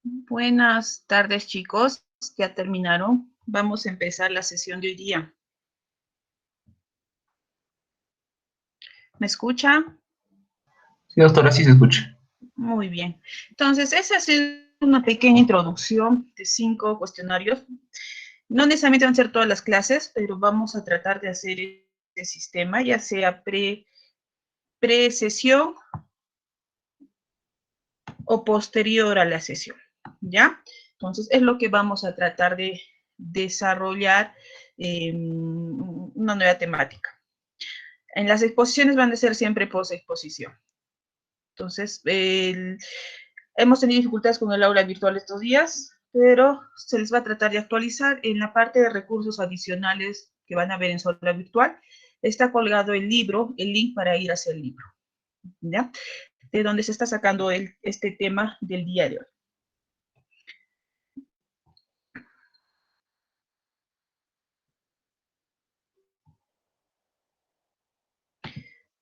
Buenas tardes, chicos. Ya terminaron. Vamos a empezar la sesión de hoy día. ¿Me escucha? Sí, doctora, sí se escucha. Muy bien. Entonces, esa ha sido una pequeña introducción de 5 cuestionarios. No necesariamente van a ser todas las clases, pero vamos a tratar de hacer este sistema, ya sea pre-sesión o posterior a la sesión, ¿ya? Entonces, es lo que vamos a tratar de desarrollar una nueva temática. En las exposiciones van a ser siempre post-exposición. Entonces, hemos tenido dificultades con el aula virtual estos días, pero se les va a tratar de actualizar. En la parte de recursos adicionales que van a ver en su aula virtual, está colgado el libro, el link para ir hacia el libro, ¿ya? De donde se está sacando este tema del día de hoy.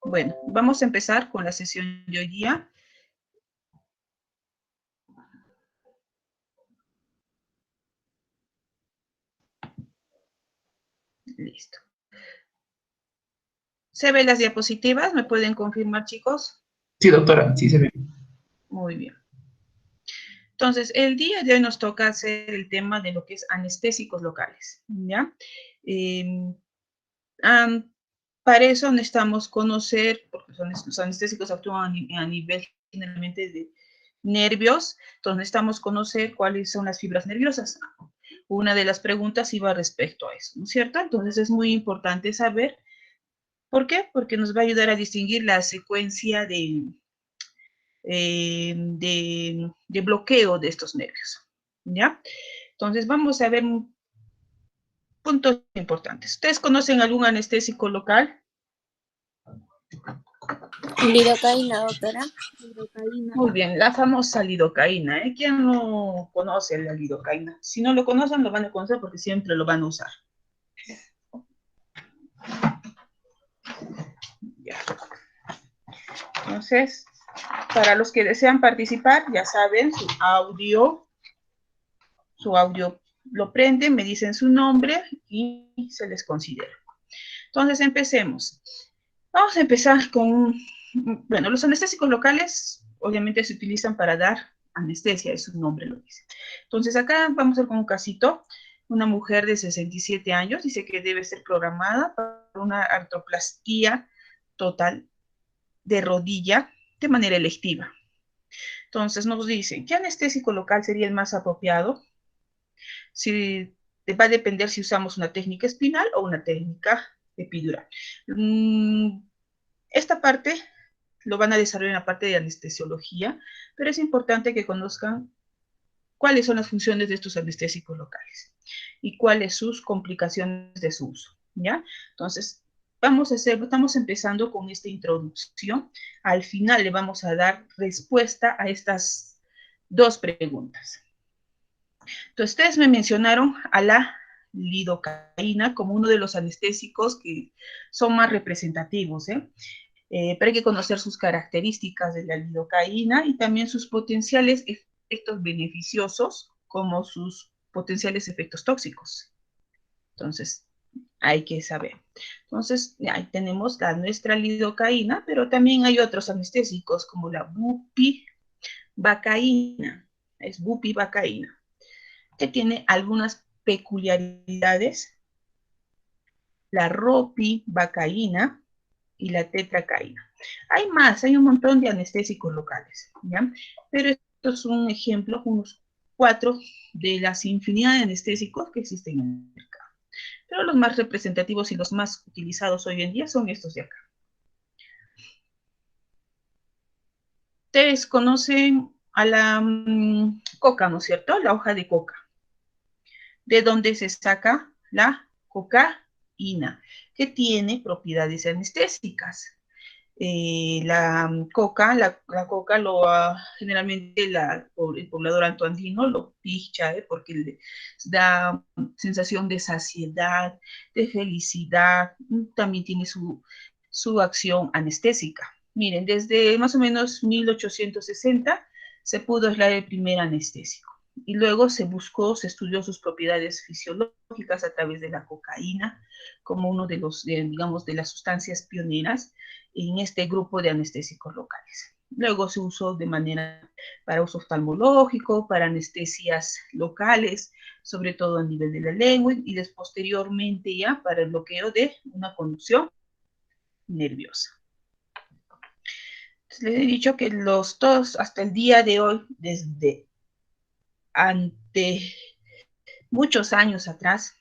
Bueno, vamos a empezar con la sesión de hoy día. Listo. ¿Se ven las diapositivas? ¿Me pueden confirmar, chicos? Sí, doctora, sí se ve. Muy bien. Entonces, el día de hoy nos toca hacer el tema de lo que es anestésicos locales, ¿ya? Para eso necesitamos conocer, porque los anestésicos actúan a nivel generalmente de nervios, entonces necesitamos conocer cuáles son las fibras nerviosas. Una de las preguntas iba respecto a eso, ¿no es cierto? Entonces es muy importante saber, ¿por qué? Porque nos va a ayudar a distinguir la secuencia de bloqueo de estos nervios, ¿ya? Entonces vamos a ver puntos importantes. ¿Ustedes conocen algún anestésico local? Lidocaína, doctora. Muy bien, la famosa lidocaína, ¿eh? ¿Quién no conoce la lidocaína? Si no lo conocen, lo van a conocer porque siempre lo van a usar. Ya. Entonces, para los que desean participar, ya saben, su audio lo prenden, me dicen su nombre y se les considera. Entonces, empecemos. Vamos a empezar con, bueno, los anestésicos locales obviamente se utilizan para dar anestesia, es su nombre lo dice. Entonces, acá vamos a ver con un casito. Una mujer de 67 años dice que debe ser programada para una artroplastía total de rodilla de manera electiva. Entonces nos dicen, ¿qué anestésico local sería el más apropiado? Si va a depender si usamos una técnica espinal o una técnica epidural. Esta parte lo van a desarrollar en la parte de anestesiología, pero es importante que conozcan cuáles son las funciones de estos anestésicos locales y cuáles sus complicaciones de su uso, ¿ya? Entonces, estamos empezando con esta introducción. Al final le vamos a dar respuesta a estas dos preguntas. Entonces, ustedes me mencionaron a la lidocaína como uno de los anestésicos que son más representativos, pero hay que conocer sus características de la lidocaína y también sus potenciales efectos beneficiosos como sus potenciales efectos tóxicos. Entonces, hay que saber. Entonces, ahí tenemos nuestra lidocaína, pero también hay otros anestésicos como la bupivacaína, es bupivacaína, que tiene algunas peculiaridades, la ropivacaína y la tetracaína. Hay más, hay un montón de anestésicos locales, ¿ya? Pero esto es un ejemplo, unos 4 de las infinidad de anestésicos que existen en el mercado. Pero los más representativos y los más utilizados hoy en día son estos de acá. Ustedes conocen a la coca, ¿no es cierto? La hoja de coca. ¿De dónde se saca la cocaína? Que tiene propiedades anestésicas. La coca, la coca generalmente el poblador antoandino lo picha, porque le da sensación de saciedad, de felicidad, también tiene su acción anestésica. Miren, desde más o menos 1860 se pudo aislar el primer anestésico. y luego se estudió sus propiedades fisiológicas a través de la cocaína, como uno de los, digamos, de las sustancias pioneras en este grupo de anestésicos locales. Luego se usó de manera para uso oftalmológico, para anestesias locales, sobre todo a nivel de la lengua, y posteriormente ya para el bloqueo de una conducción nerviosa. Entonces, les he dicho que todos hasta el día de hoy, desde ante muchos años atrás,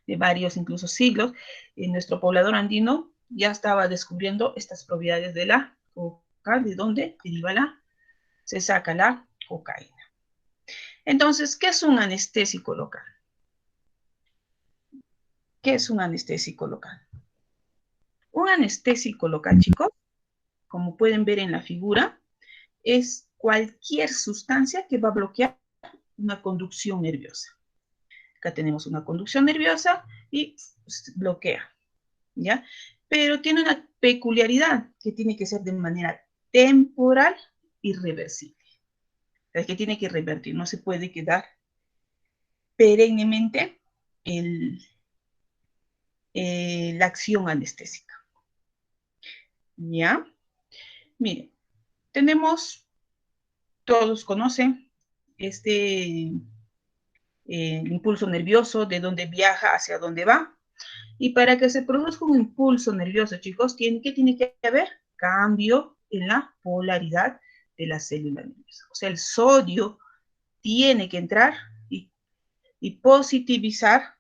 de varios incluso siglos, nuestro poblador andino ya estaba descubriendo estas propiedades de la coca, de dónde se saca la cocaína. Entonces, ¿qué es un anestésico local? ¿Qué es un anestésico local? Un anestésico local, chicos, como pueden ver en la figura, es cualquier sustancia que va a bloquear una conducción nerviosa. Acá tenemos una conducción nerviosa y bloquea, ¿ya? Pero tiene una peculiaridad que tiene que ser de manera temporal y reversible. Es que tiene que revertir, no se puede quedar perennemente la acción anestésica. ¿Ya? Miren, todos conocen este impulso nervioso, de dónde viaja, hacia dónde va. Y para que se produzca un impulso nervioso, chicos, ¿qué tiene que haber? Cambio en la polaridad de la célula nerviosa. O sea, el sodio tiene que entrar y positivizar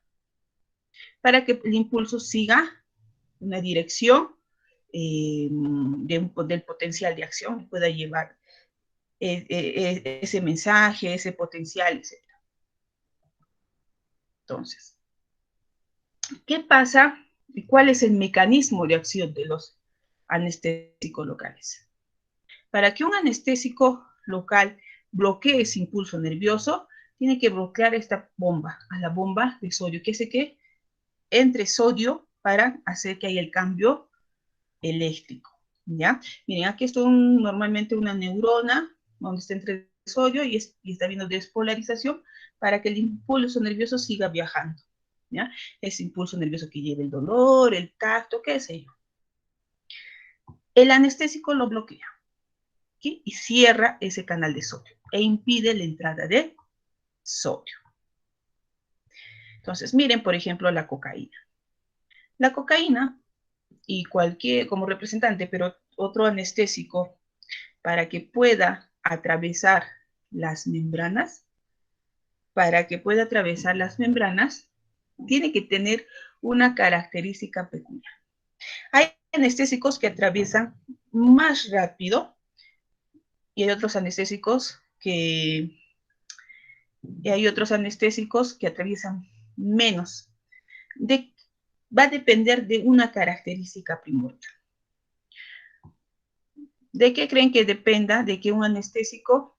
para que el impulso siga una dirección del potencial de acción y pueda llevar ese mensaje, ese potencial, etc. Entonces, ¿qué pasa y cuál es el mecanismo de acción de los anestésicos locales? Para que un anestésico local bloquee ese impulso nervioso, tiene que bloquear esta bomba, a la bomba de sodio, que hace que entre sodio para hacer que haya el cambio eléctrico, ¿ya? Miren, aquí está normalmente una neurona donde está entre sodio y está viendo despolarización para que el impulso nervioso siga viajando, ¿ya? Ese impulso nervioso que lleva el dolor, el tacto, qué sé yo. El anestésico lo bloquea, ¿sí? Y cierra ese canal de sodio e impide la entrada de sodio. Entonces, miren, por ejemplo, la cocaína. La cocaína y como representante, pero otro anestésico, para que pueda atravesar las membranas, tiene que tener una característica peculiar. Hay anestésicos que atraviesan más rápido y hay otros anestésicos que atraviesan menos. Va a depender de una característica primordial. ¿De qué creen que dependa de que un anestésico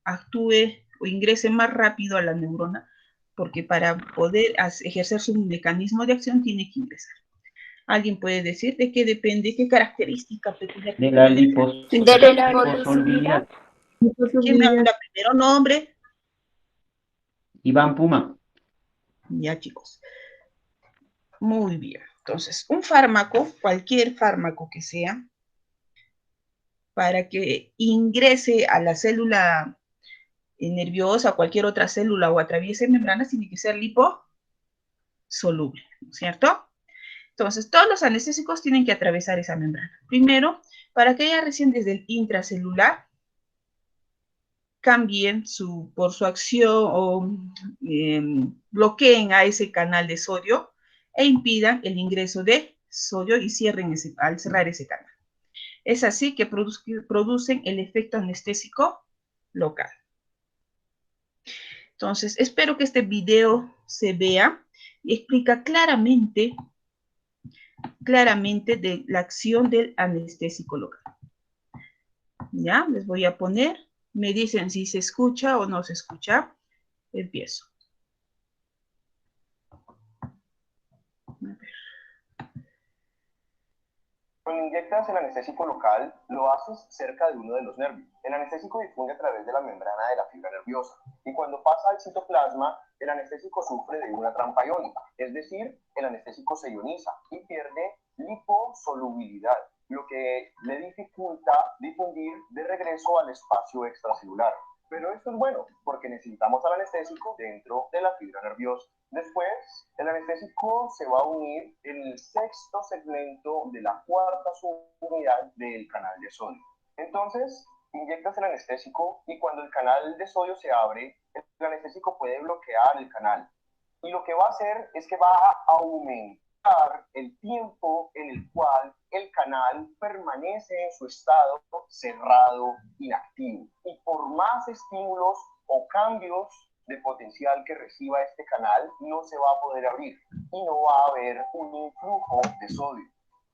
actúe o ingrese más rápido a la neurona? Porque para poder ejercer su mecanismo de acción tiene que ingresar. ¿Alguien puede decir de qué depende, qué característica peculiar? De la liposolvidad. ¿Quién me habla primero? ¿Nombre? Iván Puma. Ya, chicos. Muy bien. Entonces, un fármaco, cualquier fármaco que sea, para que ingrese a la célula nerviosa, cualquier otra célula o atraviese membranas, tiene que ser liposoluble, ¿no es cierto? Entonces, todos los anestésicos tienen que atravesar esa membrana. Primero, para que haya recién desde el intracelular, cambien por su acción o bloqueen a ese canal de sodio e impidan el ingreso de sodio y al cerrar ese canal. Es así que producen el efecto anestésico local. Entonces, espero que este video se vea y explica claramente de la acción del anestésico local. Ya, les voy a poner, me dicen si se escucha o no se escucha. Empiezo. A ver. Cuando inyectas el anestésico local, lo haces cerca de uno de los nervios. El anestésico difunde a través de la membrana de la fibra nerviosa. Y cuando pasa al citoplasma, el anestésico sufre de una trampa iónica. Es decir, el anestésico se ioniza y pierde liposolubilidad, lo que le dificulta difundir de regreso al espacio extracelular. Pero esto es bueno, porque necesitamos al anestésico dentro de la fibra nerviosa. Después, el anestésico se va a unir en el sexto segmento de la cuarta subunidad del canal de sodio. Entonces, inyectas el anestésico y cuando el canal de sodio se abre, el anestésico puede bloquear el canal. Y lo que va a hacer es que va a aumentar el tiempo en el cual el canal permanece en su estado cerrado, inactivo. Y por más estímulos o cambios de potencial que reciba este canal, no se va a poder abrir y no va a haber un influjo de sodio.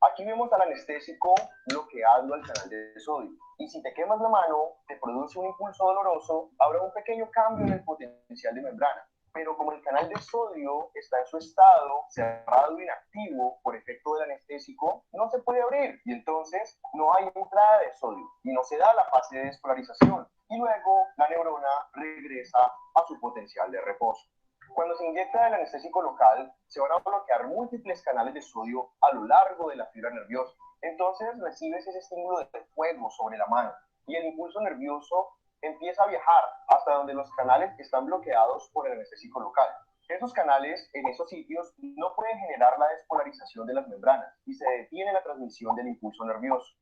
Aquí vemos al anestésico bloqueando el canal de sodio. Y si te quemas la mano, te produce un impulso doloroso, habrá un pequeño cambio en el potencial de membrana. Pero como el canal de sodio está en su estado cerrado e inactivo por efecto del anestésico, no se puede abrir y entonces no hay entrada de sodio y no se da la fase de despolarización. Y luego la neurona regresa a su potencial de reposo. Cuando se inyecta el anestésico local, se van a bloquear múltiples canales de sodio a lo largo de la fibra nerviosa. Entonces recibes ese estímulo de fuego sobre la mano y el impulso nervioso empieza a viajar hasta donde los canales están bloqueados por el anestésico local. Esos canales en esos sitios no pueden generar la despolarización de las membranas y se detiene la transmisión del impulso nervioso.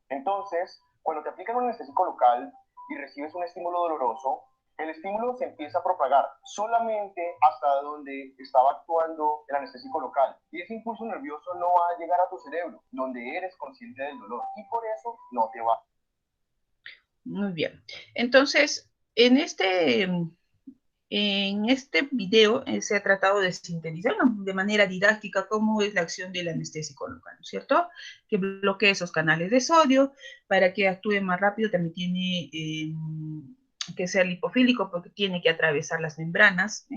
Entonces, cuando te aplican un anestésico local y recibes un estímulo doloroso, el estímulo se empieza a propagar solamente hasta donde estaba actuando el anestésico local. Y ese impulso nervioso no va a llegar a tu cerebro, donde eres consciente del dolor. Y por eso no te va. Muy bien. Entonces, en este video se ha tratado de sintetizar de manera didáctica cómo es la acción del anestésico local, ¿no es cierto? Que bloquea esos canales de sodio para que actúe más rápido. También tiene que ser lipofílico porque tiene que atravesar las membranas.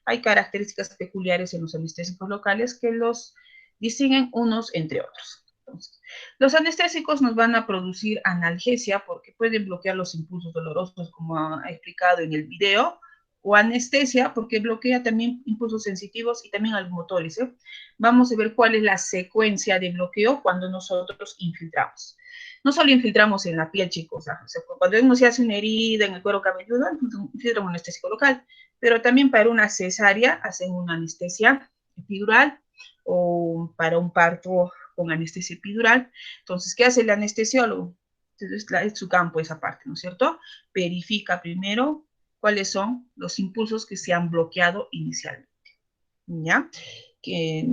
Hay características peculiares en los anestésicos locales que los distinguen unos entre otros. Entonces, los anestésicos nos van a producir analgesia porque pueden bloquear los impulsos dolorosos, como ha explicado en el video, o anestesia porque bloquea también impulsos sensitivos y también al motores. Vamos a ver cuál es la secuencia de bloqueo cuando nosotros infiltramos. No solo infiltramos en la piel, chicos, cuando uno se hace una herida en el cuero cabelludo, infiltramos un anestésico local, pero también para una cesárea hacen una anestesia epidural o para un parto con anestesia epidural. Entonces, ¿qué hace el anestesiólogo? Entonces, es su campo esa parte, ¿no es cierto? Verifica primero cuáles son los impulsos que se han bloqueado inicialmente, ¿ya? Que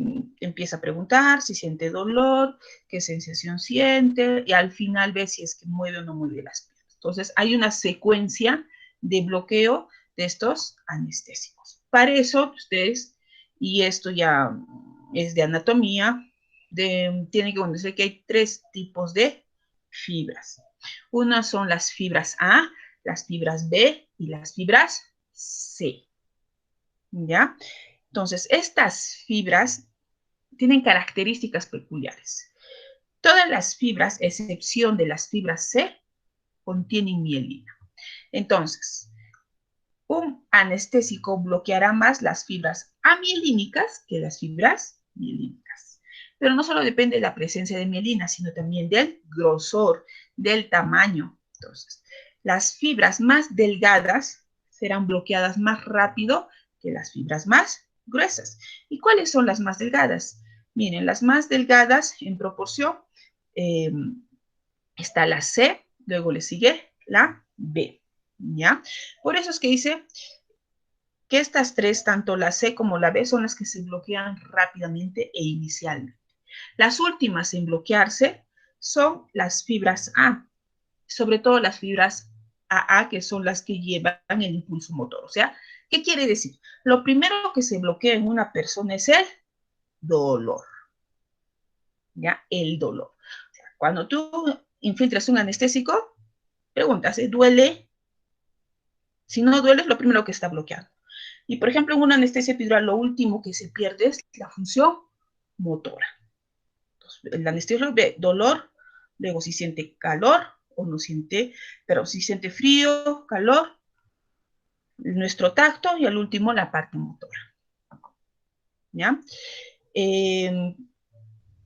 empieza a preguntar si siente dolor, qué sensación siente, y al final ve si es que mueve o no mueve las piernas. Entonces, hay una secuencia de bloqueo de estos anestésicos. Para eso, ustedes, y esto ya es de anatomía, tienen que conocer que hay 3 tipos de fibras. Unas son las fibras A, las fibras B y las fibras C. ¿Ya? Entonces, estas fibras tienen características peculiares. Todas las fibras, a excepción de las fibras C, contienen mielina. Entonces, un anestésico bloqueará más las fibras amielínicas que las fibras mielínicas. Pero no solo depende de la presencia de mielina, sino también del grosor, del tamaño. Entonces, las fibras más delgadas serán bloqueadas más rápido que las fibras más gruesas. ¿Y cuáles son las más delgadas? Miren, las más delgadas en proporción está la C, luego le sigue la B, ¿ya? Por eso es que dice que estas 3, tanto la C como la B, son las que se bloquean rápidamente e inicialmente. Las últimas en bloquearse son las fibras A, sobre todo las fibras AA, que son las que llevan el impulso motor. O sea, ¿qué quiere decir? Lo primero que se bloquea en una persona es el dolor. ¿Ya? El dolor. O sea, cuando tú infiltras un anestésico, preguntas, ¿duele? Si no duele, es lo primero que está bloqueado. Y, por ejemplo, en una anestesia epidural, lo último que se pierde es la función motora. el anestesiólogo ve dolor, luego si siente calor o no siente, pero si siente frío, calor, nuestro tacto y al último la parte motora. ¿Ya?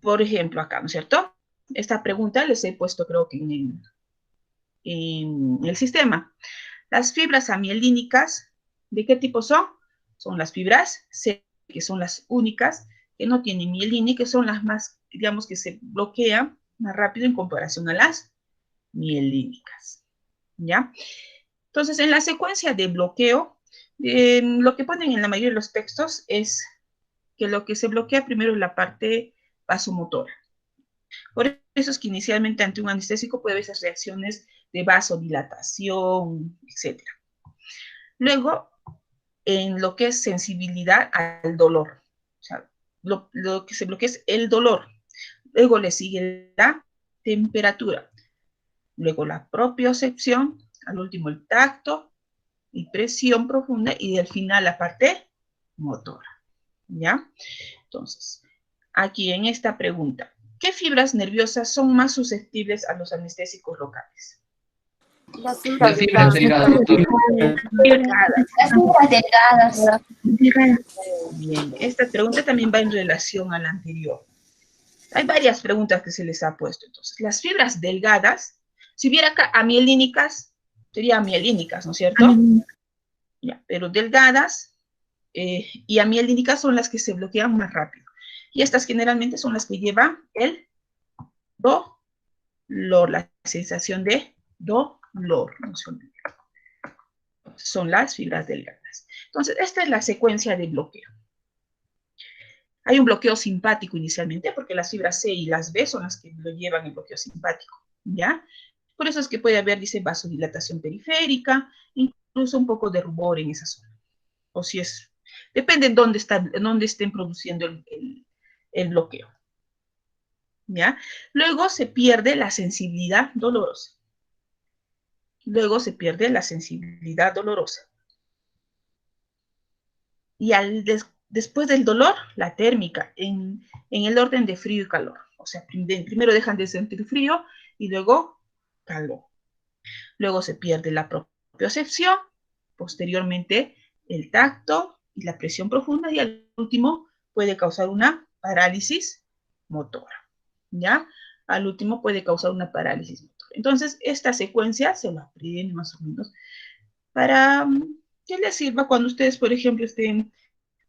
Por ejemplo, acá, ¿no es cierto? Esta pregunta les he puesto, creo que en el sistema. Las fibras amielínicas, ¿de qué tipo son? Son las fibras C, que son las únicas que no tienen mielina y que son las más, digamos, que se bloquean más rápido en comparación a las mielínicas. ¿Ya? Entonces, en la secuencia de bloqueo, lo que ponen en la mayoría de los textos es que lo que se bloquea primero es la parte vasomotora. Por eso es que inicialmente ante un anestésico puede haber esas reacciones de vasodilatación, etc. Luego, en lo que es sensibilidad al dolor. O sea, lo que se bloquea es el dolor. Luego le sigue la temperatura. Luego la propiocepción. Al último el tacto y presión profunda. Y al final la parte motora. ¿Ya? Entonces, aquí en esta pregunta, ¿qué fibras nerviosas son más susceptibles a los anestésicos locales? Las Las fibras fibras delgadas, doctor. delgadas. Bien, esta pregunta también va en relación a la anterior. Hay varias preguntas que se les ha puesto. Entonces, las fibras delgadas, si hubiera acá amielínicas, serían amielínicas, ¿no es cierto? Ya, pero delgadas y amielínicas son las que se bloquean más rápido. Y estas generalmente son las que llevan el dolor, la sensación de dolor. ¿No? Son las fibras delgadas. Entonces, esta es la secuencia de bloqueo. Hay un bloqueo simpático inicialmente, porque las fibras C y las B son las que lo llevan el bloqueo simpático, ¿ya? Por eso es que puede haber, dice, vasodilatación periférica, incluso un poco de rubor en esa zona. O si es, depende en dónde estén produciendo el bloqueo, ¿ya? Luego se pierde la sensibilidad dolorosa. Y después del dolor, la térmica, en el orden de frío y calor. O sea, primero dejan de sentir frío y luego calor. Luego se pierde la propiocepción, posteriormente el tacto y la presión profunda y al último puede causar una parálisis motora. ¿Ya? Al último puede causar una parálisis motora. Entonces, esta secuencia se la aprenden más o menos para que les sirva cuando ustedes, por ejemplo, estén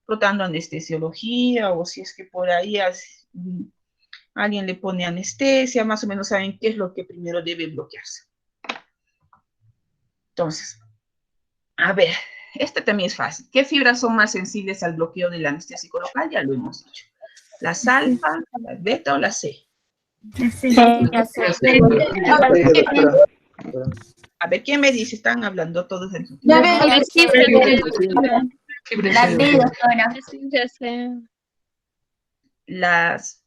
rotando anestesiología o si es que por ahí alguien le pone anestesia, más o menos saben qué es lo que primero debe bloquearse. Entonces, a ver, esta también es fácil. ¿Qué fibras son más sensibles al bloqueo del anestésico local? Ya lo hemos dicho. ¿Las alfa, la beta o la C? A ver, ¿quién me dice? Están hablando todos en su tiempo. Las B, doctora. Las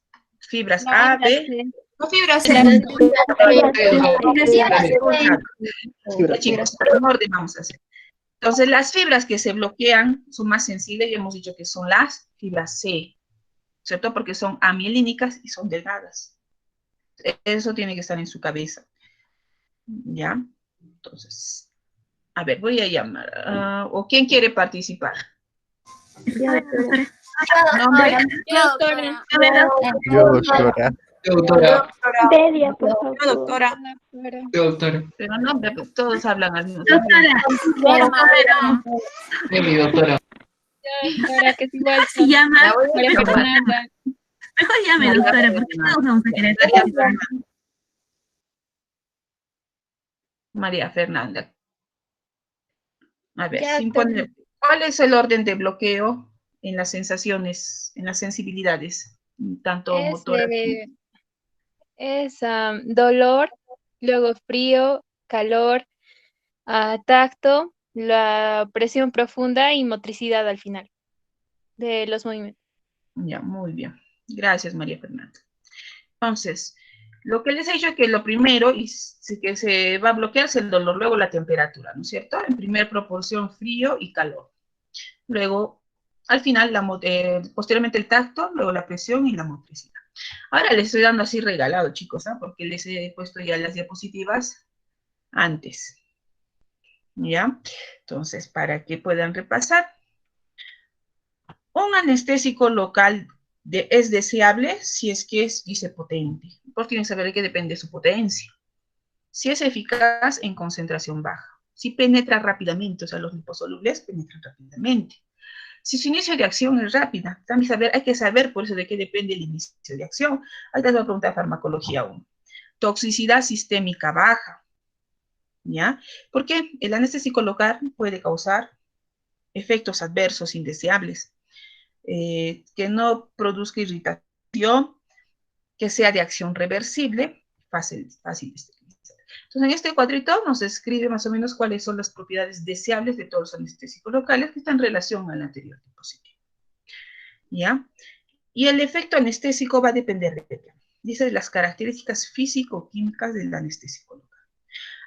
fibras A, B. No fibras Chicos, en orden vamos a hacer. Entonces, las fibras que se bloquean son más sensibles, ya hemos dicho que son las fibras C, ¿cierto? Porque son amielínicas y son delgadas. Eso tiene que estar en su cabeza. ¿Ya? Entonces, a ver, voy a llamar. ¿O quién quiere participar? ¿Nombre? Yo, doctora. Doctora. Delia, por favor. doctora. Doctora. Pero nombre, pues todos hablan al mismo tiempo. Mi doctora. Doctora, que es igual. Se llama. María Fernanda. Mejor llame, doctora, porque todos vamos a querer. María Fernanda. A ver, Ya, ¿cuál es el orden de bloqueo en las sensaciones, en las sensibilidades, tanto motoras? Es dolor, luego frío, calor, tacto, la presión profunda y motricidad al final de los movimientos. Ya, muy bien. Gracias, María Fernanda. Entonces, lo que les he dicho es que lo primero que se va a bloquear es el dolor, luego la temperatura, ¿no es cierto? En primera proporción, frío y calor. Luego, al final, posteriormente el tacto, luego la presión y la motricidad. Ahora les estoy dando así regalado, chicos, ¿ah? Porque les he puesto ya las diapositivas antes. ¿Ya? Entonces, para que puedan repasar. Un anestésico local es deseable si es que es potente, porque tienen que saber de qué depende su potencia. Si es eficaz en concentración baja, si penetra rápidamente, o sea, los liposolubles penetran rápidamente. Si su inicio de acción es rápida, también hay que saber por eso de qué depende el inicio de acción. Ahí te voy a preguntar farmacología 1. Toxicidad sistémica baja, ¿ya? Porque el anestésico local puede causar efectos adversos indeseables, que no produzca irritación, que sea de acción reversible, fácil de esterilizar. Entonces, en este cuadrito nos describe más o menos cuáles son las propiedades deseables de todos los anestésicos locales que están en relación al anterior diapositiva. ¿Ya? Y el efecto anestésico va a depender de qué. Dice las características físico-químicas del anestésico local.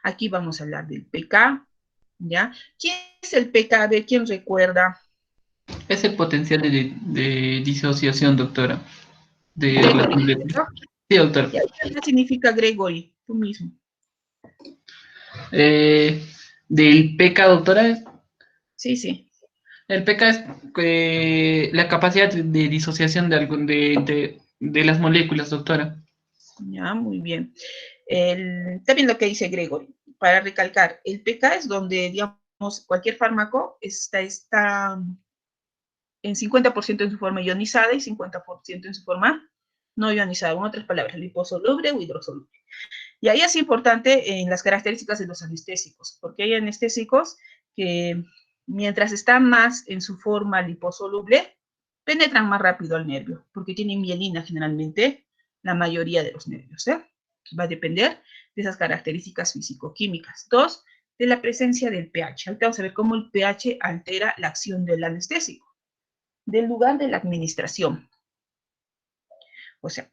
Aquí vamos a hablar del pK, ¿ya? ¿Quién es el pK? A ver, ¿quién recuerda? Es el potencial de disociación, doctora. Gregory, ¿no? Sí, doctora. ¿Qué significa Gregory? Tú mismo. Del pK, doctora. Sí. El pK es la capacidad de disociación de las moléculas, doctora. Ya, muy bien. También lo que dice Gregory, para recalcar, el pK es donde, digamos, cualquier fármaco está en 50% en su forma ionizada y 50% en su forma no ionizada, en otras palabras, liposoluble o hidrosoluble. Y ahí es importante en las características de los anestésicos, porque hay anestésicos que mientras están más en su forma liposoluble, penetran más rápido al nervio, porque tienen mielina generalmente la mayoría de los nervios, ¿eh? Va a depender de esas características físico-químicas. 2, de la presencia del pH. Ahorita vamos a ver cómo el pH altera la acción del anestésico. Del lugar de la administración. O sea,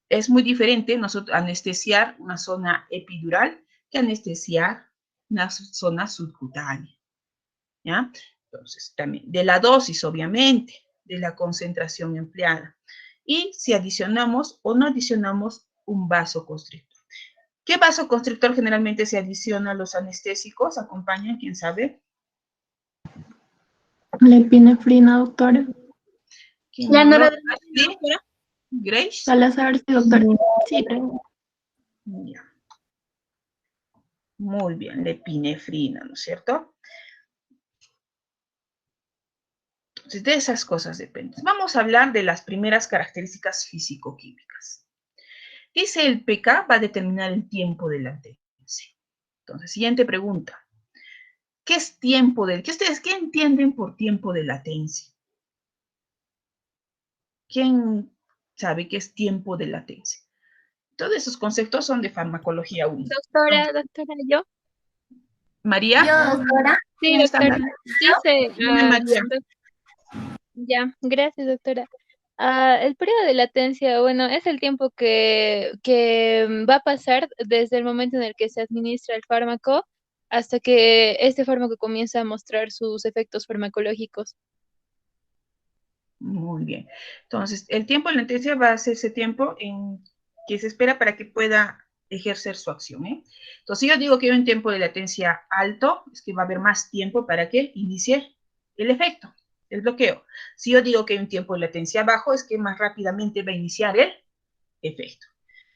es muy diferente nosotros anestesiar una zona epidural que anestesiar una zona subcutánea. ¿Ya? Entonces, también de la dosis, obviamente, de la concentración empleada. Y si adicionamos o no adicionamos un vasoconstrictor. ¿Qué vasoconstrictor generalmente se adiciona a los anestésicos? ¿Acompañan? ¿Quién sabe? La epinefrina, doctora. La noradrenalina, doctora. Grace. Salazar, sí, doctora. Sí. Ya. Muy bien, la epinefrina, ¿no es cierto? Entonces, de esas cosas depende. Vamos a hablar de las primeras características físico-químicas. Dice el pK va a determinar el tiempo de latencia. Entonces, siguiente pregunta. ¿Qué es tiempo de... ¿Qué entienden por tiempo de latencia? ¿Quién sabe qué es tiempo de latencia? Todos esos conceptos son de farmacología 1. Doctora, ¿yo? ¿María? Yo, doctora. Sí, ¿Quién está doctora. hablando? Dice, Dime, María. ya, gracias, doctora. El periodo de latencia, bueno, es el tiempo que va a pasar desde el momento en el que se administra el fármaco hasta que este fármaco comienza a mostrar sus efectos farmacológicos. Muy bien. Entonces, el tiempo de latencia va a ser ese tiempo en que se espera para que pueda ejercer su acción, ¿eh? Entonces, si yo digo que hay un tiempo de latencia alto, es que va a haber más tiempo para que inicie el efecto, el bloqueo. Si yo digo que hay un tiempo de latencia bajo, es que más rápidamente va a iniciar el efecto.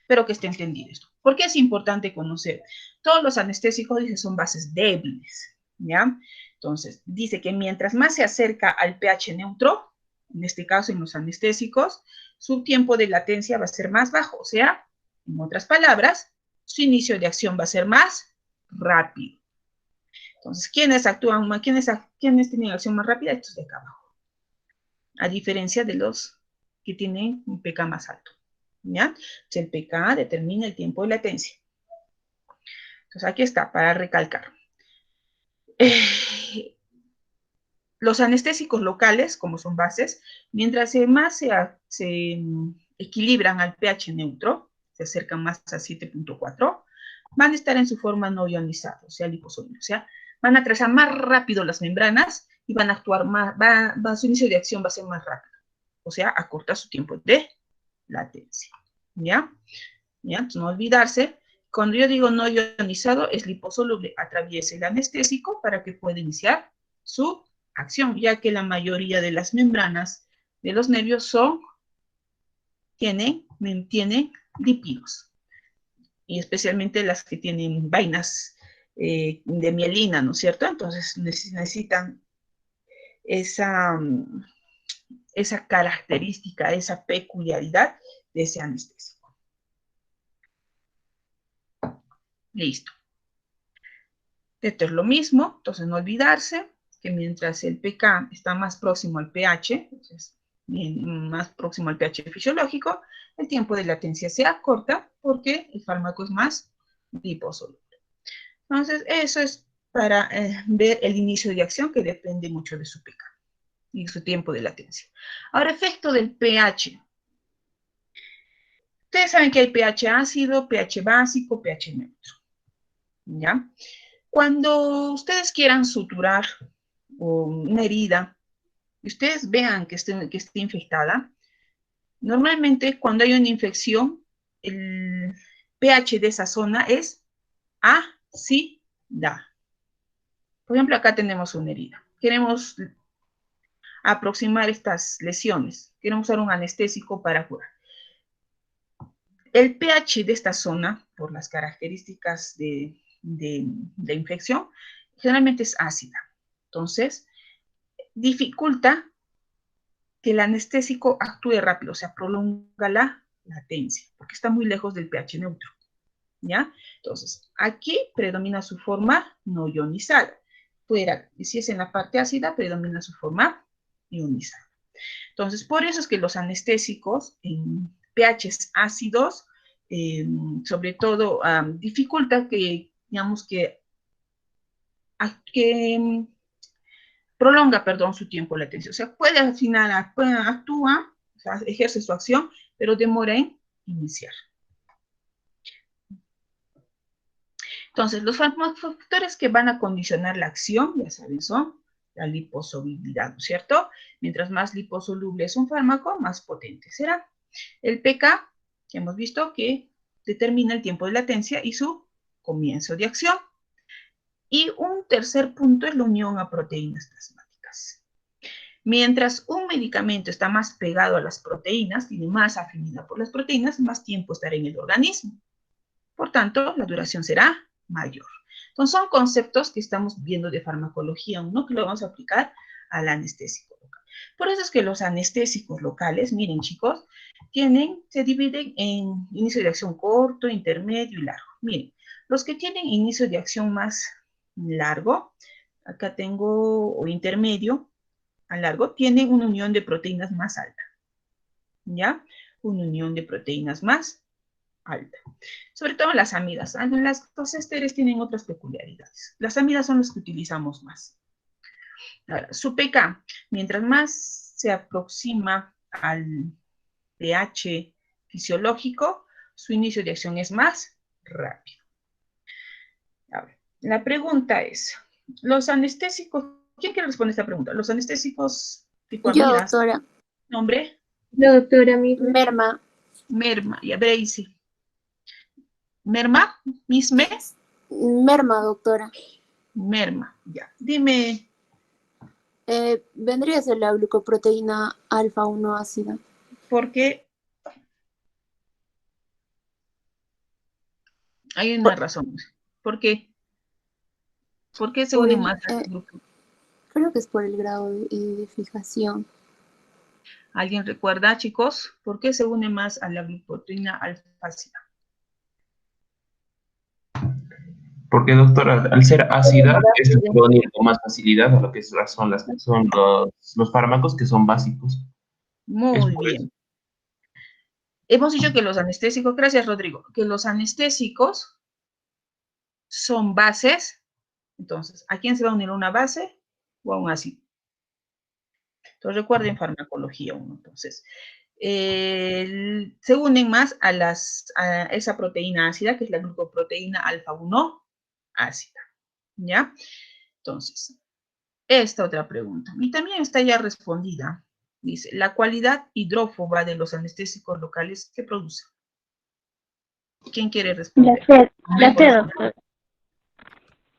Espero que esté entendido esto. ¿Por qué es importante conocer? Todos los anestésicos, dice, son bases débiles, ¿ya? Entonces, dice que mientras más se acerca al pH neutro, en este caso en los anestésicos, su tiempo de latencia va a ser más bajo, o sea, en otras palabras, su inicio de acción va a ser más rápido. Entonces, ¿quiénes actúan más? ¿Quiénes tienen acción más rápida? Estos de acá abajo. A diferencia de los que tienen un pK más alto, ¿ya? Entonces, el pK determina el tiempo de latencia. Entonces, aquí está, para recalcar. Los anestésicos locales, como son bases, mientras más se equilibran al pH neutro, se acercan más a 7.4, van a estar en su forma no ionizada, o sea, liposoluble. O sea, van a trazar más rápido las membranas y van a actuar más, su inicio de acción va a ser más rápido. O sea, acorta su tiempo de latencia. ¿Ya? ¿Ya? Entonces, no olvidarse, cuando yo digo no ionizado, es liposoluble, atraviesa el anestésico para que pueda iniciar su acción, ya que la mayoría de las membranas de los nervios tienen lípidos, y especialmente las que tienen vainas de mielina, ¿no es cierto? Entonces necesitan esa característica, esa peculiaridad de ese anestésico. Listo. Esto es lo mismo, entonces no olvidarse que mientras el pK está más próximo al pH, entonces, más próximo al pH fisiológico, el tiempo de latencia se acorta porque el fármaco es más liposoluble. Entonces, eso es para ver el inicio de acción, que depende mucho de su pK y su tiempo de latencia. Ahora, efecto del pH. Ustedes saben que hay pH ácido, pH básico, pH neutro. ¿Ya? Cuando ustedes quieran suturar una herida y ustedes vean que esté infectada, normalmente cuando hay una infección, el pH de esa zona es ácida. Por ejemplo, acá tenemos una herida. Queremos aproximar estas lesiones. Queremos usar un anestésico para curar. El pH de esta zona, por las características de infección, generalmente es ácida. Entonces, dificulta que el anestésico actúe rápido, o sea, prolonga la latencia, porque está muy lejos del pH neutro. ¿Ya? Entonces, aquí predomina su forma no ionizada. Fuera, y si es en la parte ácida, predomina su forma ionizada. Entonces, por eso es que los anestésicos en pHs ácidos, sobre todo, dificulta que, digamos, que prolonga, perdón, su tiempo de latencia. O sea, puede al final, actúa, o sea, ejerce su acción, pero demora en iniciar. Entonces, los factores que van a condicionar la acción, ya saben, son la liposolubilidad, ¿no es cierto? Mientras más liposoluble es un fármaco, más potente será. El pK, que hemos visto que determina el tiempo de latencia y su comienzo de acción. Y un tercer punto es la unión a proteínas plasmáticas. Mientras un medicamento está más pegado a las proteínas, tiene más afinidad por las proteínas, más tiempo estará en el organismo. Por tanto, la duración será mayor. Entonces, son conceptos que estamos viendo de farmacología, ¿no? Que lo vamos a aplicar al anestésico local. Por eso es que los anestésicos locales, miren chicos, se dividen en inicio de acción corto, intermedio y largo. Miren, los que tienen inicio de acción más largo, acá tengo, o intermedio a largo, tienen una unión de proteínas más alta. ¿Ya? Una unión de proteínas más alta. Sobre todo las amidas. Los ésteres tienen otras peculiaridades. Las amidas son las que utilizamos más. Ahora, su pK, mientras más se aproxima al pH fisiológico, su inicio de acción es más rápido. Ahora, la pregunta es, los anestésicos, ¿quién quiere responder esta pregunta? Los anestésicos tipo amidas. Yo, doctora. ¿Nombre? Yo, doctora, Merma. Merma, ya Bracy. ¿Merma? ¿Misme? Merma, doctora. Merma, ya. Dime. Vendría a ser la glucoproteína alfa 1 ácida. ¿Por qué? Hay una razón. ¿Por qué? ¿Por qué se une más al grupo? Creo que es por el grado de fijación. ¿Alguien recuerda, chicos? ¿Por qué se une más a la glucoproteína alfa ácida? Porque, doctora, al ser ácida, es pone con más facilidad a lo que son los fármacos que son básicos. Muy bien. Hemos dicho que los anestésicos, gracias Rodrigo, que los anestésicos son bases. Entonces, ¿a quién se va a unir una base o a un ácido? Entonces, recuerden farmacología 1. Entonces, se unen más a esa proteína ácida, que es la glucoproteína alfa 1 ácida. ¿Ya? Entonces, esta otra pregunta. Y también está ya respondida. Dice, la cualidad hidrófoba de los anestésicos locales que producen. ¿Quién quiere responder? La sé, doctor.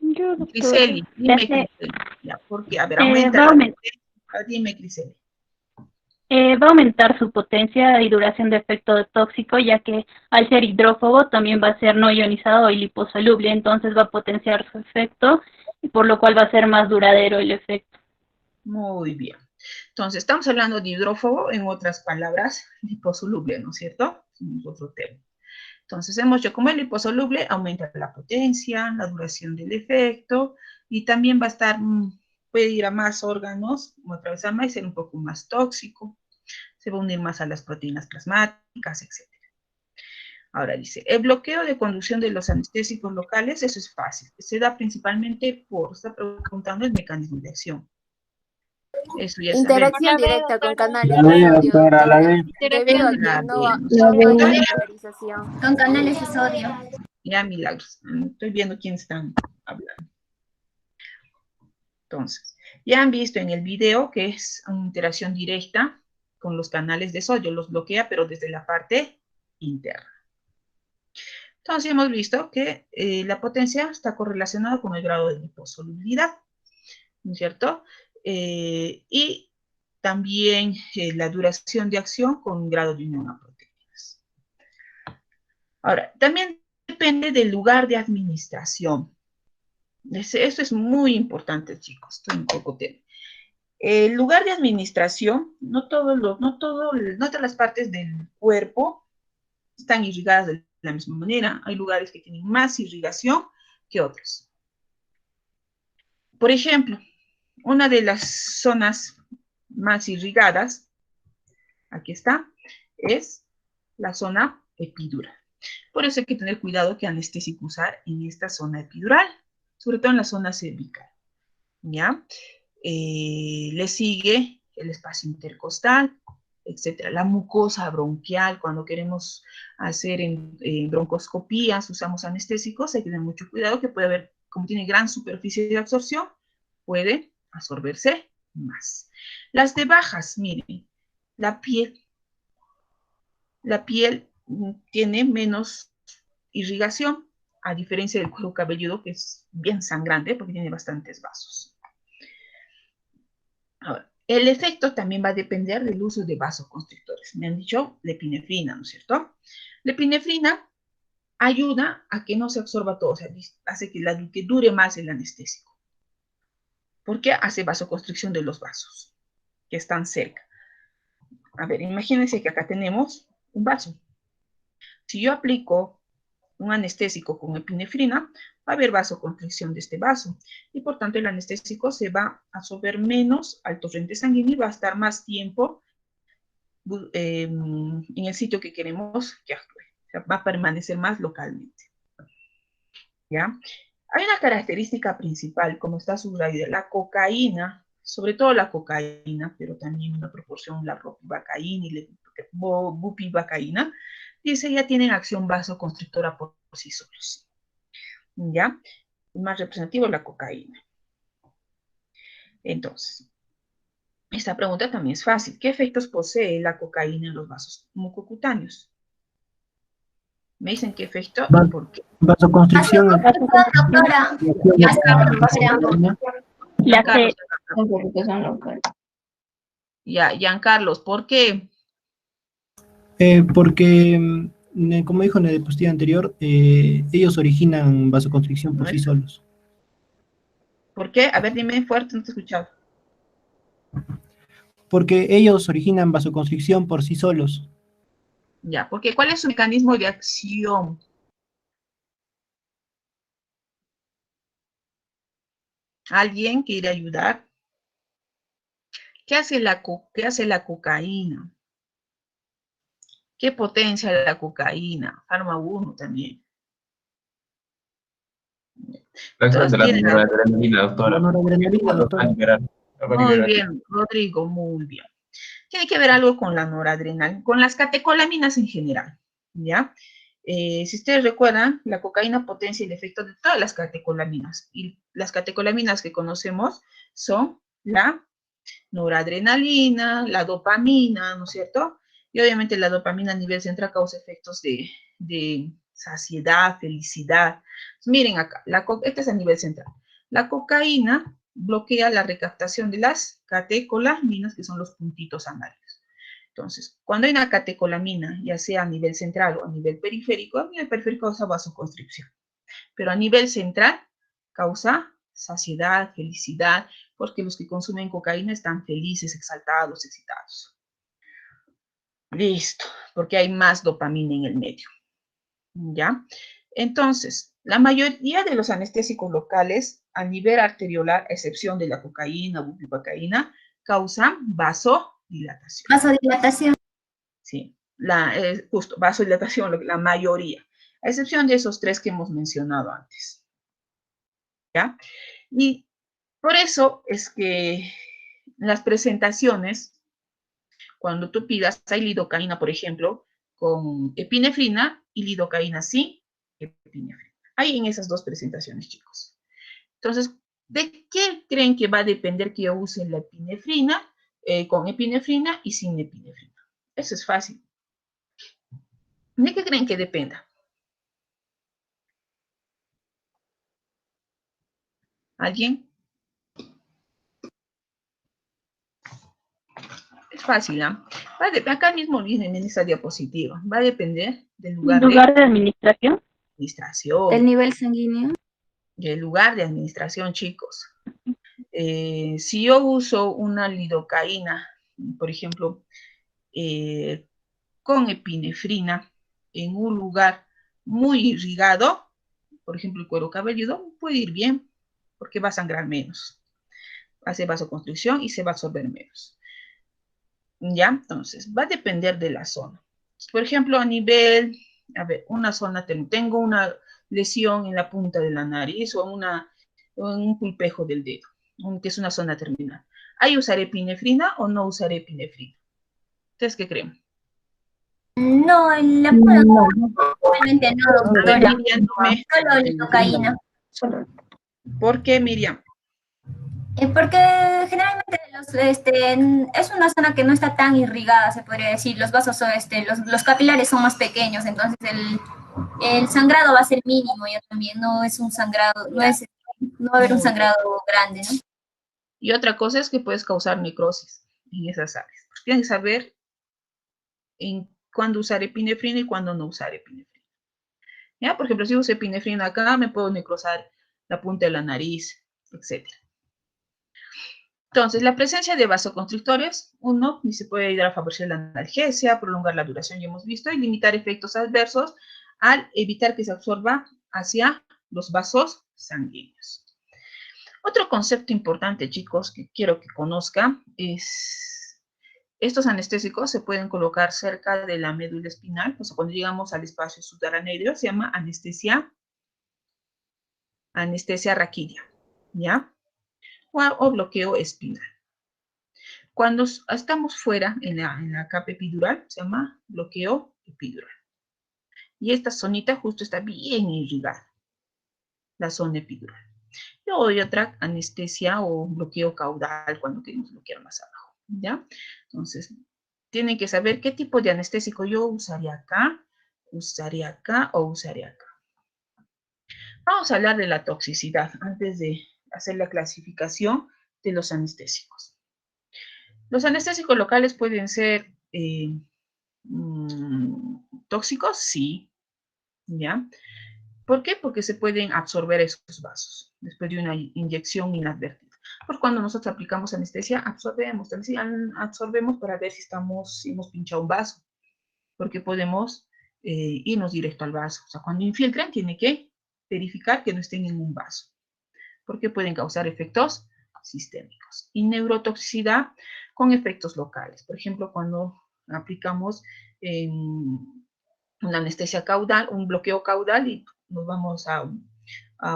Yo, doctor. Criseli, dime, La sé. Criseli. Ya, porque, a ver, aumenta Va a la aumentar. potencia. Dime, Criseli. Va a aumentar su potencia y duración de efecto tóxico, ya que al ser hidrófobo también va a ser no ionizado y liposoluble, entonces va a potenciar su efecto, y por lo cual va a ser más duradero el efecto. Muy bien. Entonces, estamos hablando de hidrófobo, en otras palabras, liposoluble, ¿no es cierto? Es otro tema. Entonces, hemos dicho, como el liposoluble, aumenta la potencia, la duración del efecto, y también va a estar, puede ir a más órganos, otra vez a más, y ser un poco más tóxico. Se va a unir más a las proteínas plasmáticas, etc. Ahora dice, el bloqueo de conducción de los anestésicos locales, eso es fácil. Se da principalmente por, está preguntando el mecanismo de acción. Eso ya sabemos. Interacción directa con canales La de veo, sodio, doctora, la doctora, veo. debido a que La no vemos. hay polarización. Con canales de sodio. Ya, Milagros. Estoy viendo quién están hablando. Entonces, ya han visto en el video que es una interacción directa con los canales de sodio. Los bloquea, pero desde la parte interna. Entonces, hemos visto que la potencia está correlacionada con el grado de liposolubilidad, ¿no es cierto? Y también la duración de acción con un grado de unión a proteínas. Ahora, también depende del lugar de administración. Esto es muy importante, chicos. Estoy un poco tema. El lugar de administración, no todas las partes del cuerpo están irrigadas de la misma manera. Hay lugares que tienen más irrigación que otros. Por ejemplo, una de las zonas más irrigadas, aquí está, es la zona epidural. Por eso hay que tener cuidado que anestésico usar en esta zona epidural, sobre todo en la zona cervical. ¿Ya? Le sigue el espacio intercostal, etcétera. La mucosa bronquial, cuando queremos hacer broncoscopías, usamos anestésicos, hay que tener mucho cuidado que puede haber, como tiene gran superficie de absorción, puede absorberse más. Las de bajas, miren, la piel tiene menos irrigación, a diferencia del cuero cabelludo, que es bien sangrante porque tiene bastantes vasos. Ahora, el efecto también va a depender del uso de vasoconstrictores. Me han dicho la epinefrina, ¿no es cierto? La epinefrina ayuda a que no se absorba todo, o sea, hace que dure más el anestésico. Porque hace vasoconstricción de los vasos que están cerca. A ver, imagínense que acá tenemos un vaso. Si yo aplico un anestésico con epinefrina, va a haber vasoconstricción de este vaso y por tanto el anestésico se va a absorber menos al torrente sanguíneo y va a estar más tiempo en el sitio que queremos que actúe. O sea, va a permanecer más localmente. ¿Ya? Hay una característica principal, como está subrayada, la cocaína, sobre todo la cocaína, pero también una proporción la ropivacaína y la bupivacaína, dice ya tienen acción vasoconstrictora por sí solos. ¿Ya? El más representativo es la cocaína. Entonces, esta pregunta también es fácil. ¿Qué efectos posee la cocaína en los vasos mucocutáneos? ¿Me dicen qué efecto y por qué? Vasoconstricción. Doctora, Ya, Giancarlos, ¿por qué? Porque, como dijo en la diapositiva anterior, ellos originan vasoconstricción por sí solos. ¿Por qué? A ver, dime fuerte, no te he escuchado. Porque ellos originan vasoconstricción por sí solos. Ya, porque ¿cuál es su mecanismo de acción? ¿Alguien quiere ayudar? ¿Qué hace la cocaína? ¿Qué potencia la cocaína? Arma 1 también. La acción de la noradrenalina, doctora. La noradrenalina, doctora. Muy bien, Rodrigo, muy bien. Tiene que ver algo con la noradrenalina, con las catecolaminas en general, ¿ya? Si ustedes recuerdan, la cocaína potencia el efecto de todas las catecolaminas. Y las catecolaminas que conocemos son la noradrenalina, la dopamina, ¿no es cierto? Y obviamente la dopamina a nivel central causa efectos de saciedad, felicidad. Miren acá, este es a nivel central. La cocaína bloquea la recaptación de las catecolaminas, que son los puntitos amarillos. Entonces, cuando hay una catecolamina, ya sea a nivel central o a nivel periférico causa vasoconstricción. Pero a nivel central causa saciedad, felicidad, porque los que consumen cocaína están felices, exaltados, excitados. Listo, porque hay más dopamina en el medio. ¿Ya? Entonces, la mayoría de los anestésicos locales a nivel arteriolar, a excepción de la cocaína, bupivacaína, causan vasodilatación. Vasodilatación. Sí, justo, vasodilatación, la mayoría, a excepción de esos 3 que hemos mencionado antes. ¿Ya? Y por eso es que las presentaciones, cuando tú pidas, hay lidocaína, por ejemplo, con epinefrina y lidocaína sin epinefrina. Hay en esas 2 presentaciones, chicos. Entonces, ¿de qué creen que va a depender que yo use la epinefrina, con epinefrina y sin epinefrina? Eso es fácil. ¿De qué creen que dependa? ¿Alguien? Es fácil, ¿ah? Acá mismo viene en esa diapositiva. Va a depender del lugar de administración. Del nivel sanguíneo. Del lugar de administración, chicos. Si yo uso una lidocaína, por ejemplo, con epinefrina en un lugar muy irrigado, por ejemplo el cuero cabelludo, puede ir bien porque va a sangrar menos, hace vasoconstricción y se va a absorber menos. ¿Ya? Entonces, va a depender de la zona. Por ejemplo, a nivel, una zona, tengo una lesión en la punta de la nariz o en un pulpejo del dedo, que es una zona terminal. ¿Ahí usaré epinefrina o no usaré epinefrina? ¿Ustedes qué creen? No, en la punta obviamente no, doctora. Solo lidocaína. ¿Por qué, Miriam? Porque generalmente es una zona que no está tan irrigada, se podría decir. Los vasos son, los capilares son más pequeños, entonces el sangrado va a ser mínimo ya también, no es un sangrado, no va a haber un sangrado grande, ¿no? Y otra cosa es que puedes causar necrosis en esas áreas. Pues tienes que saber en cuándo usar epinefrina y cuándo no usar epinefrina. ¿Ya? Por ejemplo, si uso epinefrina acá, me puedo necrosar la punta de la nariz, etc. Entonces, la presencia de vasoconstrictores, y se puede ayudar a favorecer la analgesia, prolongar la duración, ya hemos visto, y limitar efectos adversos al evitar que se absorba hacia los vasos sanguíneos. Otro concepto importante, chicos, que quiero que conozcan es, estos anestésicos se pueden colocar cerca de la médula espinal, o sea, cuando llegamos al espacio subaracnoideo, se llama anestesia raquídea, ¿ya? O bloqueo espinal. Cuando estamos fuera, en la capa epidural, se llama bloqueo epidural. Y esta zonita justo está bien irrigada, la zona epidural. Luego hay otra anestesia o bloqueo caudal cuando queremos bloquear más abajo, ¿ya? Entonces, tienen que saber qué tipo de anestésico yo usaría acá o usaría acá. Vamos a hablar de la toxicidad antes de hacer la clasificación de los anestésicos. Los anestésicos locales pueden ser tóxicos, sí, ¿ya? ¿Por qué? Porque se pueden absorber esos vasos después de una inyección inadvertida. Porque cuando nosotros aplicamos anestesia, absorbemos para ver si hemos pinchado un vaso, porque podemos irnos directo al vaso. O sea, cuando infiltran, tiene que verificar que no estén en un vaso, porque pueden causar efectos sistémicos. Y neurotoxicidad con efectos locales. Por ejemplo, cuando aplicamos una anestesia caudal, un bloqueo caudal, y nos vamos a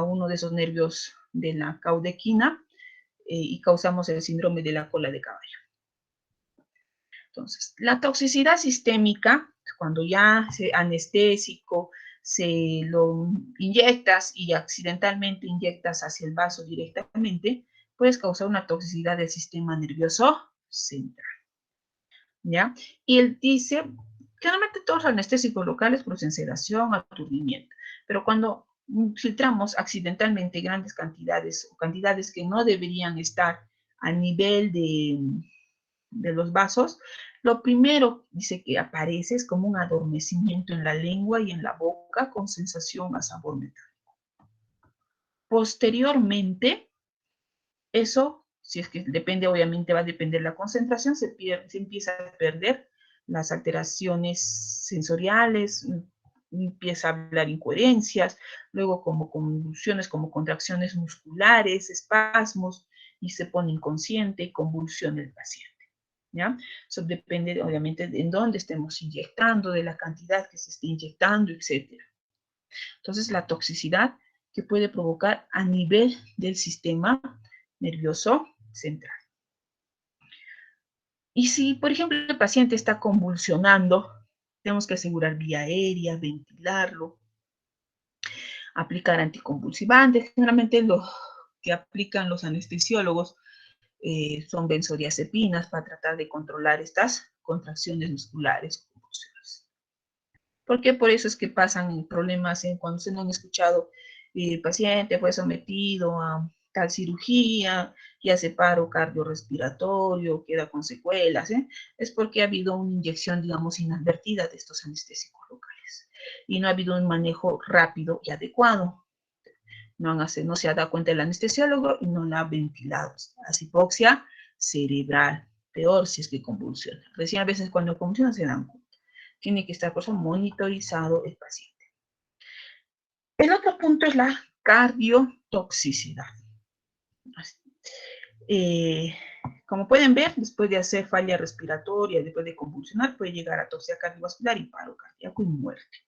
uno de esos nervios de la caudequina y causamos el síndrome de la cola de caballo. Entonces, la toxicidad sistémica, cuando ya anestésico, se lo inyectas y accidentalmente inyectas hacia el vaso directamente, puede causar una toxicidad del sistema nervioso central. ¿Ya? Y él dice, generalmente todos los anestésicos locales producen sedación, aturdimiento, pero cuando filtramos accidentalmente grandes cantidades o cantidades que no deberían estar a nivel de los vasos, lo primero, dice, que aparece es como un adormecimiento en la lengua y en la boca con sensación a sabor metálico. Posteriormente, eso, si es que depende, obviamente va a depender la concentración, se empieza a perder las alteraciones sensoriales, empieza a hablar incoherencias, luego como convulsiones, como contracciones musculares, espasmos, y se pone inconsciente y convulsiona el paciente. ¿Ya? Eso depende, obviamente, de en dónde estemos inyectando, de la cantidad que se esté inyectando, etc. Entonces, la toxicidad que puede provocar a nivel del sistema nervioso central. Y si, por ejemplo, el paciente está convulsionando, tenemos que asegurar vía aérea, ventilarlo, aplicar anticonvulsivantes. Generalmente lo que aplican los anestesiólogos son benzodiazepinas para tratar de controlar estas contracciones musculares. Porque por eso es que pasan problemas cuando se no han escuchado, el paciente fue sometido a tal cirugía y hace paro cardiorrespiratorio, queda con secuelas, es porque ha habido una inyección, digamos, inadvertida de estos anestésicos locales y no ha habido un manejo rápido y adecuado. No se ha dado cuenta el anestesiólogo y no la ha ventilado. La hipoxia cerebral, peor si es que convulsiona. Recién a veces cuando convulsiona se dan cuenta. Tiene que estar, por eso, monitorizado el paciente. El otro punto es la cardiotoxicidad. Como pueden ver, después de hacer falla respiratoria, después de convulsionar, puede llegar a toxicidad cardiovascular y paro cardíaco y muerte.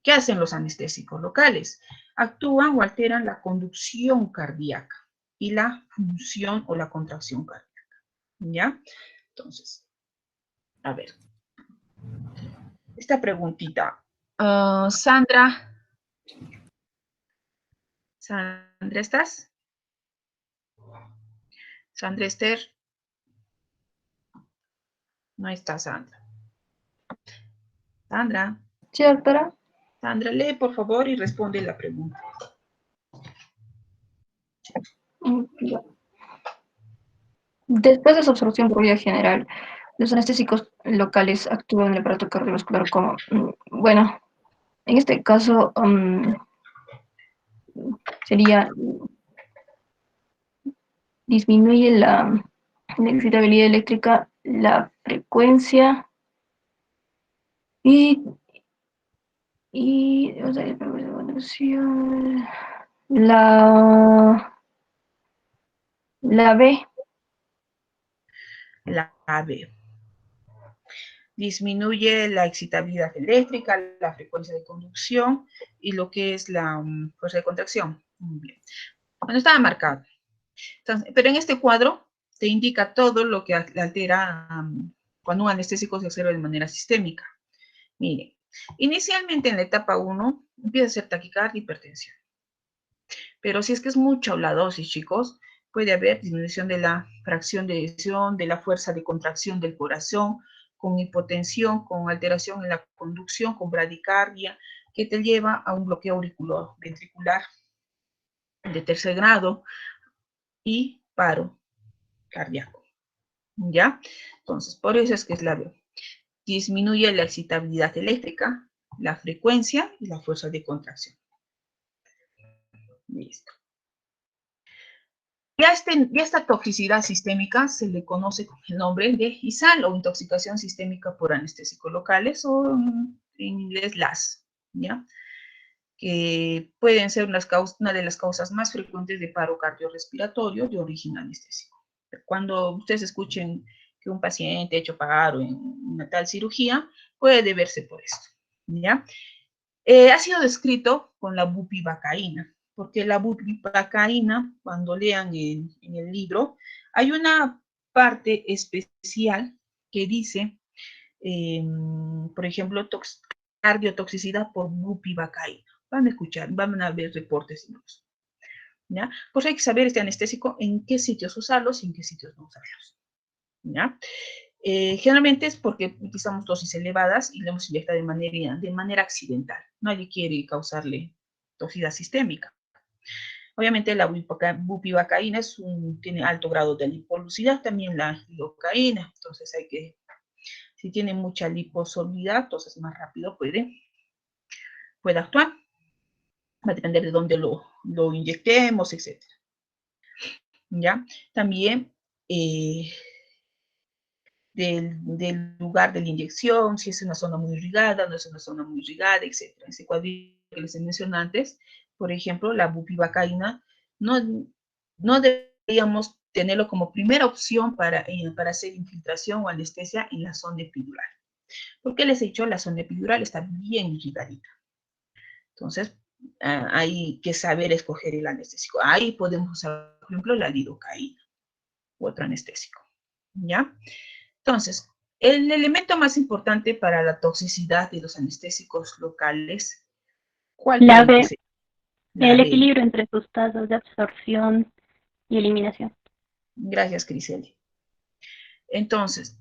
¿Qué hacen los anestésicos locales? Actúan o alteran la conducción cardíaca y la función o la contracción cardíaca. ¿Ya? Entonces, a ver. Esta preguntita. Sandra. Sandra, ¿estás? Sandra Esther. No está Sandra. Sandra. Sí, doctora. Sandra, lee por favor y responde la pregunta. Después de su absorción por vía general, los anestésicos locales actúan en el aparato cardiovascular como, bueno, en este caso sería, disminuye la excitabilidad eléctrica, la frecuencia y o sea, la B. La B. Disminuye la excitabilidad eléctrica, la frecuencia de conducción y lo que es la fuerza de contracción. Muy bien. Bueno, estaba marcado. Entonces, pero en este cuadro te indica todo lo que altera cuando un anestésico se observa de manera sistémica. Miren, inicialmente en la etapa 1 empieza a ser taquicardia y hipertensión. Pero si es que es mucha la dosis, chicos, puede haber disminución de la fracción de eyección, de la fuerza de contracción del corazón, con hipotensión, con alteración en la conducción, con bradicardia, que te lleva a un bloqueo auriculoventricular de tercer grado y paro cardíaco. ¿Ya? Entonces, por eso es que es la B. Disminuye la excitabilidad eléctrica, la frecuencia y la fuerza de contracción. Listo. Y a esta toxicidad sistémica se le conoce con el nombre de ISAL o intoxicación sistémica por anestésicos locales o en inglés LAS, ¿ya? Que pueden ser una de las causas más frecuentes de paro cardiorrespiratorio de origen anestésico. Cuando ustedes escuchen que un paciente ha hecho paro en una tal cirugía, puede deberse por esto, ¿ya? Ha sido descrito con la bupivacaína, porque la bupivacaína, cuando lean en el libro, hay una parte especial que dice, por ejemplo, cardiotoxicidad por bupivacaína. Van a escuchar, van a ver reportes incluso. ¿ya? Pues hay que saber este anestésico en qué sitios usarlos y en qué sitios no usarlos, ¿ya? Generalmente es porque utilizamos dosis elevadas y lo hemos inyectado de manera accidental. Nadie quiere causarle toxicidad sistémica. Obviamente la bupivacaína tiene alto grado de lipolucidad, también la lidocaína, entonces si tiene mucha liposolubilidad, entonces más rápido puede actuar. Va a depender de dónde lo inyectemos, etc. ¿Ya? También del lugar de la inyección, si es una zona muy irrigada, no es una zona muy irrigada, etc. Ese cuadrito que les mencioné antes, por ejemplo, la bupivacaína, no deberíamos tenerlo como primera opción para hacer infiltración o anestesia en la zona epidural. Porque les he dicho, la zona epidural está bien irrigadita. Entonces, hay que saber escoger el anestésico. Ahí podemos usar, por ejemplo, la lidocaína u otro anestésico. ¿Ya? Entonces, el elemento más importante para la toxicidad de los anestésicos locales, ¿cuál creen que sea? El equilibrio entre sus tasas de absorción y eliminación. Gracias, Criseli. Entonces,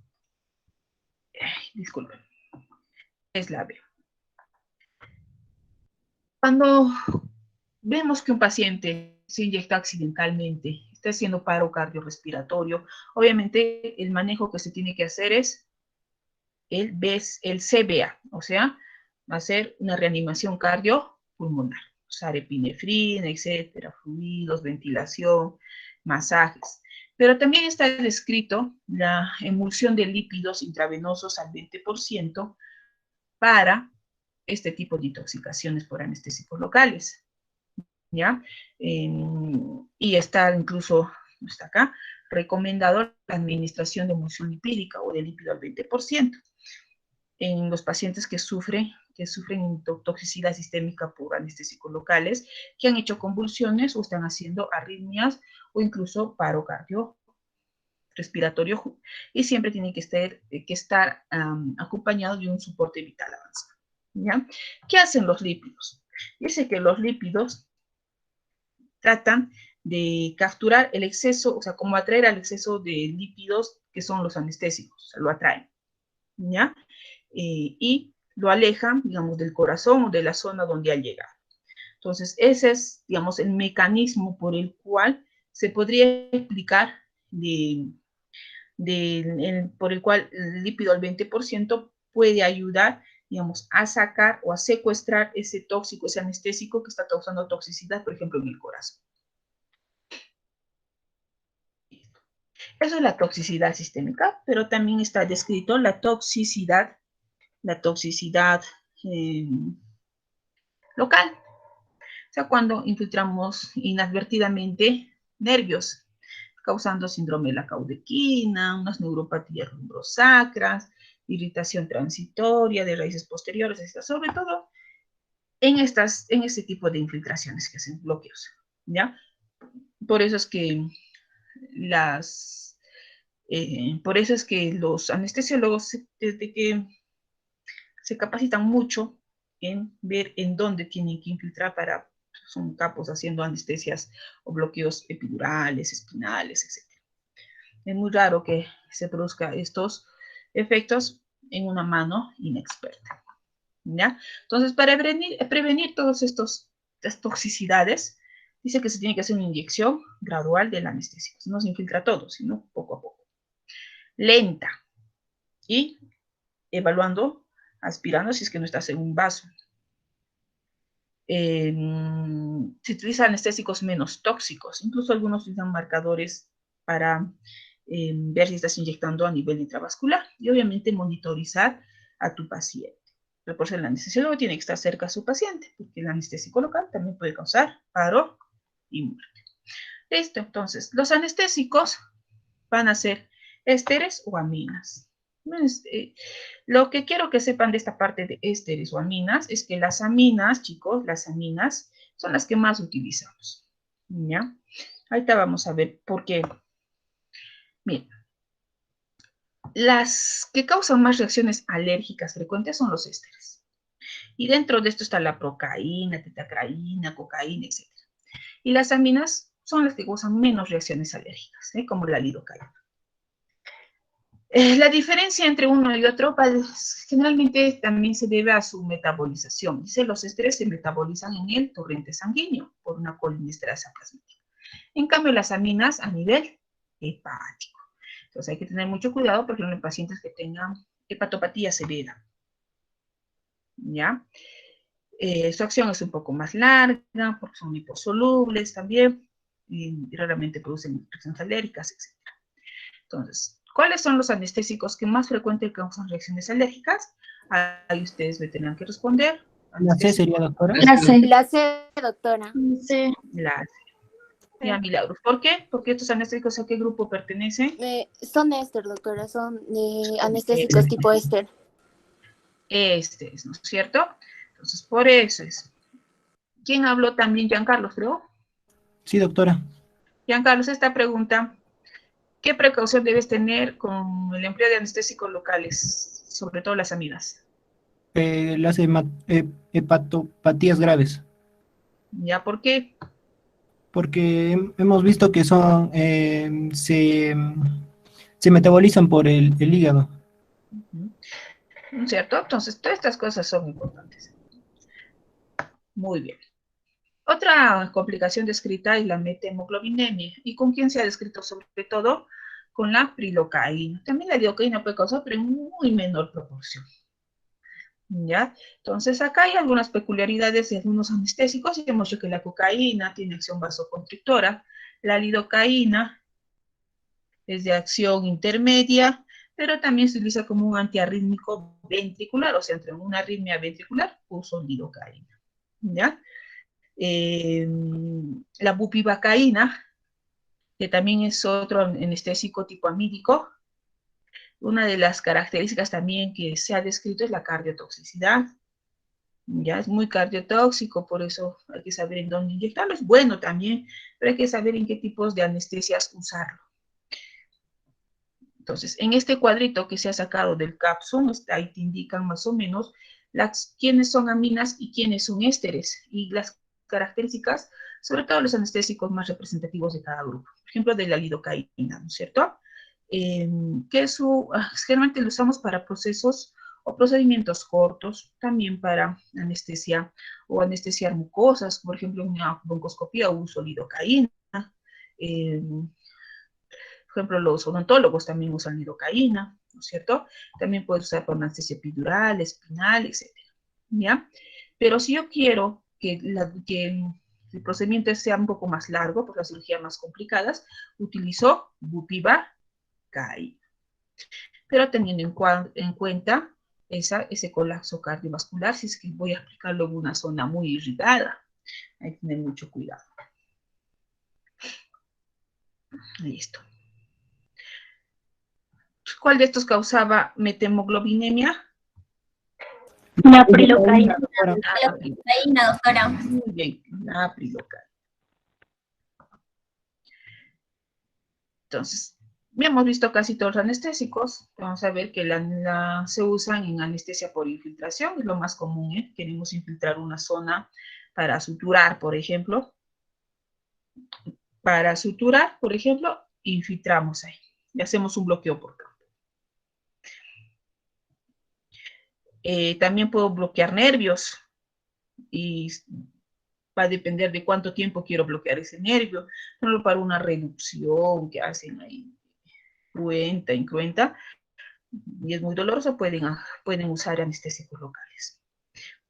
disculpen, es la B. Cuando vemos que un paciente se inyecta accidentalmente, está haciendo paro cardiorrespiratorio, obviamente el manejo que se tiene que hacer es el CBA, o sea, hacer una reanimación cardiopulmonar, usar epinefrina, etcétera, fluidos, ventilación, masajes. Pero también está descrito la emulsión de lípidos intravenosos al 20% para este tipo de intoxicaciones por anestésicos locales, ¿ya? Y está incluso, está acá, recomendado la administración de emulsión lipídica o de lípido al 20% en los pacientes que sufren toxicidad sistémica por anestésicos locales, que han hecho convulsiones o están haciendo arritmias o incluso paro cardiorrespiratorio, y siempre tiene que estar acompañado de un soporte vital avanzado. ¿Ya? ¿Qué hacen los lípidos? Dice que los lípidos tratan de capturar el exceso, o sea, como atraer al exceso de lípidos que son los anestésicos, o sea, lo atraen, ¿ya? Y lo alejan, digamos, del corazón o de la zona donde ha llegado. Entonces, ese es, digamos, el mecanismo por el cual se podría explicar por el cual el lípido al 20% puede ayudar, digamos, a sacar o a secuestrar ese tóxico, ese anestésico que está causando toxicidad, por ejemplo, en el corazón. Eso es la toxicidad sistémica, pero también está descrito la toxicidad local. O sea, cuando infiltramos inadvertidamente nervios, causando síndrome de la caudequina, unas neuropatías rumbrosacras, irritación transitoria de raíces posteriores, etc. Sobre todo en este tipo de infiltraciones que hacen bloqueos, ¿ya? Por eso es que los anestesiólogos desde que se capacitan mucho en ver en dónde tienen que infiltrar son capos haciendo anestesias o bloqueos epidurales, espinales, etc. Es muy raro que se produzca estos efectos en una mano inexperta, ¿ya? Entonces, para prevenir todas estas toxicidades, dice que se tiene que hacer una inyección gradual del anestésico. No se infiltra todo, sino poco a poco. Lenta. Y evaluando, aspirando si es que no estás en un vaso. Se utilizan anestésicos menos tóxicos. Incluso algunos utilizan marcadores para ver si estás inyectando a nivel intravascular. Y obviamente monitorizar a tu paciente. Pero por ser el anestesiólogo tiene que estar cerca a su paciente, porque el anestésico local también puede causar paro y muerte. Listo, entonces, los anestésicos van a ser ésteres o aminas. Lo que quiero que sepan de esta parte de ésteres o aminas es que las aminas, chicos, las aminas son las que más utilizamos, ¿ya? Ahorita vamos a ver por qué. Miren, las que causan más reacciones alérgicas frecuentes son los ésteres. Y dentro de esto está la procaína, tetacraína, cocaína, etc. Y las aminas son las que causan menos reacciones alérgicas, como la lidocaína. La diferencia entre uno y otro generalmente también se debe a su metabolización. Dice, los esteres se metabolizan en el torrente sanguíneo por una colinesterasa plasmática. En cambio, las aminas a nivel hepático. Entonces hay que tener mucho cuidado, por ejemplo, en pacientes que tengan hepatopatía severa. ¿Ya? Su acción es un poco más larga, porque son liposolubles también, y raramente producen reacciones alérgicas, etc. Entonces, ¿cuáles son los anestésicos que más frecuentemente causan reacciones alérgicas? Ahí ustedes me tendrán que responder. La C sería, doctora. La C. La C, doctora. Sí. La C. Ya, Milagros. ¿Por qué? Porque estos anestésicos, ¿a qué grupo pertenecen? Son éster, doctora, son anestésicos tipo éster. Este es, ¿no es cierto? Entonces, por eso es. ¿Quién habló también? Giancarlos, creo. Sí, doctora. Giancarlos, esta pregunta, ¿qué precaución debes tener con el empleo de anestésicos locales, sobre todo las aminas? Las hepatopatías graves. ¿Ya? ¿Por qué? Porque hemos visto que son se metabolizan por el hígado. ¿No es cierto? Entonces, todas estas cosas son importantes. Muy bien. Otra complicación descrita es la methemoglobinemia. ¿Y con quién se ha descrito sobre todo? Con la prilocaína. También la lidocaína puede causar, pero en muy menor proporción. ¿Ya? Entonces, acá hay algunas peculiaridades de algunos anestésicos. Hemos dicho que la cocaína tiene acción vasoconstrictora, la lidocaína es de acción intermedia, pero también se utiliza como un antiarrítmico ventricular, o sea, entre una arritmia ventricular, uso lidocaína. ¿Ya? La bupivacaína, que también es otro anestésico tipo amídico. Una de las características también que se ha descrito es la cardiotoxicidad. Ya es muy cardiotóxico, por eso hay que saber en dónde inyectarlo. Es bueno también, pero hay que saber en qué tipos de anestesias usarlo. Entonces, en este cuadrito que se ha sacado del Capsum, ahí te indican más o menos quiénes son aminas y quiénes son ésteres, y las características, sobre todo los anestésicos más representativos de cada grupo. Por ejemplo, de la lidocaína, ¿no es cierto? Generalmente lo usamos para procesos o procedimientos cortos, también para anestesia o anestesiar mucosas, por ejemplo, en una broncoscopía uso lidocaína. Por ejemplo, los odontólogos también usan lidocaína, ¿no es cierto? También puedes usar para anestesia epidural, espinal, etc. ¿Ya? Pero si yo quiero que el procedimiento sea un poco más largo, por las cirugías más complicadas, utilizo bupivacaína. Pero teniendo en cuenta ese colapso cardiovascular, si es que voy a aplicarlo en una zona muy irritada, hay que tener mucho cuidado. Listo. ¿Cuál de estos causaba methemoglobinemia? La prilocaína. La prilocaína, doctora. Muy bien, la prilocaína. Entonces, ya hemos visto casi todos los anestésicos. Vamos a ver que se usan en anestesia por infiltración, es lo más común, ¿eh? Queremos infiltrar una zona para suturar, por ejemplo. Para suturar, por ejemplo, infiltramos ahí. Y hacemos un bloqueo por campo. También puedo bloquear nervios. Y va a depender de cuánto tiempo quiero bloquear ese nervio. Solo para una reducción que hacen ahí, incruenta, y es muy doloroso, pueden usar anestésicos locales.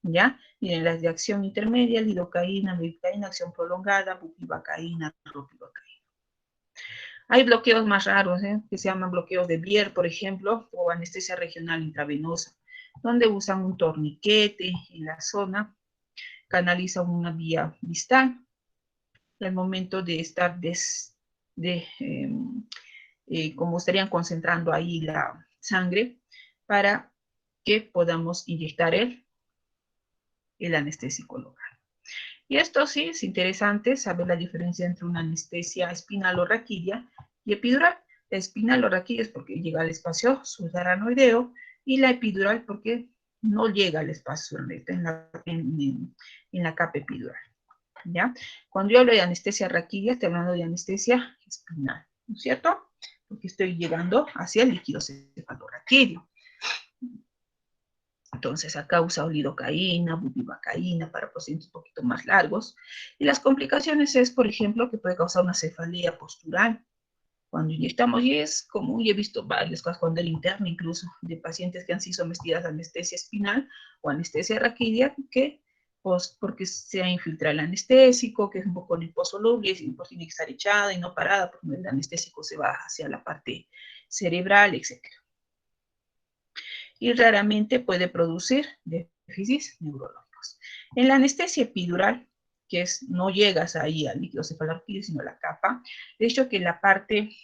¿Ya? Miren, las de acción intermedia, lidocaína, mevicaína, acción prolongada, bupivacaína, ropivacaína. Hay bloqueos más raros, que se llaman bloqueos de Bier, por ejemplo, o anestesia regional intravenosa, donde usan un torniquete en la zona, canalizan una vía distal, y al momento de estar como estarían concentrando ahí la sangre, para que podamos inyectar el anestésico local. Y esto sí es interesante saber la diferencia entre una anestesia espinal o raquídea y epidural. La espinal o raquídea es porque llega al espacio subaranoideo, y la epidural porque no llega al espacio subaranoideo, en la capa epidural. ¿ya? Cuando yo hablo de anestesia raquídea, estoy hablando de anestesia espinal, ¿no es cierto? Porque estoy llegando hacia el líquido cefalorraquídeo. Entonces, acá usa lidocaína, bupivacaína para pacientes un poquito más largos. Y las complicaciones es, por ejemplo, que puede causar una cefalea postural. Cuando inyectamos, y es común, y he visto varias cosas cuando el interno incluso, de pacientes que han sido sometidas a anestesia espinal o anestesia raquídea, que pues, porque se ha infiltrado el anestésico, que es un poco liposoluble, y pues, tiene que estar echada y no parada, porque el anestésico se va hacia la parte cerebral, etc. Y raramente puede producir déficits neurológicos. En la anestesia epidural, que es, no llegas ahí al líquido cefalorraquídeo, sino a la capa, de hecho que la parte,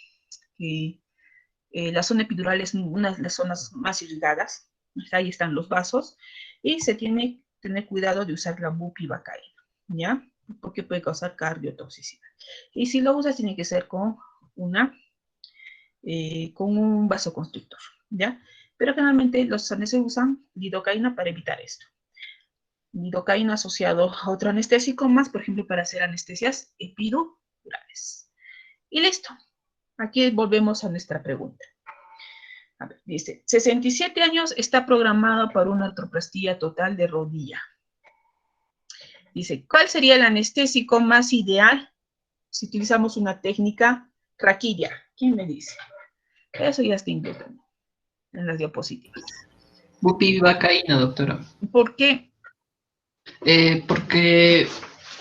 la zona epidural es una de las zonas más irrigadas, ahí están los vasos, y se tiene que tener cuidado de usar la bupivacaína, ¿ya? Porque puede causar cardiotoxicidad. Y si lo usas, tiene que ser con un vasoconstrictor, ¿ya? Pero generalmente los anestésicos usan lidocaína para evitar esto. Lidocaína asociado a otro anestésico más, por ejemplo, para hacer anestesias epidurales. Y listo. Aquí volvemos a nuestra pregunta. A ver, dice, 67 años está programado para una artroplastía total de rodilla. Dice, ¿cuál sería el anestésico más ideal si utilizamos una técnica raquídea? ¿Quién me dice? Eso ya está incluido en las diapositivas. Bupivacaína, doctora. ¿Por qué? Porque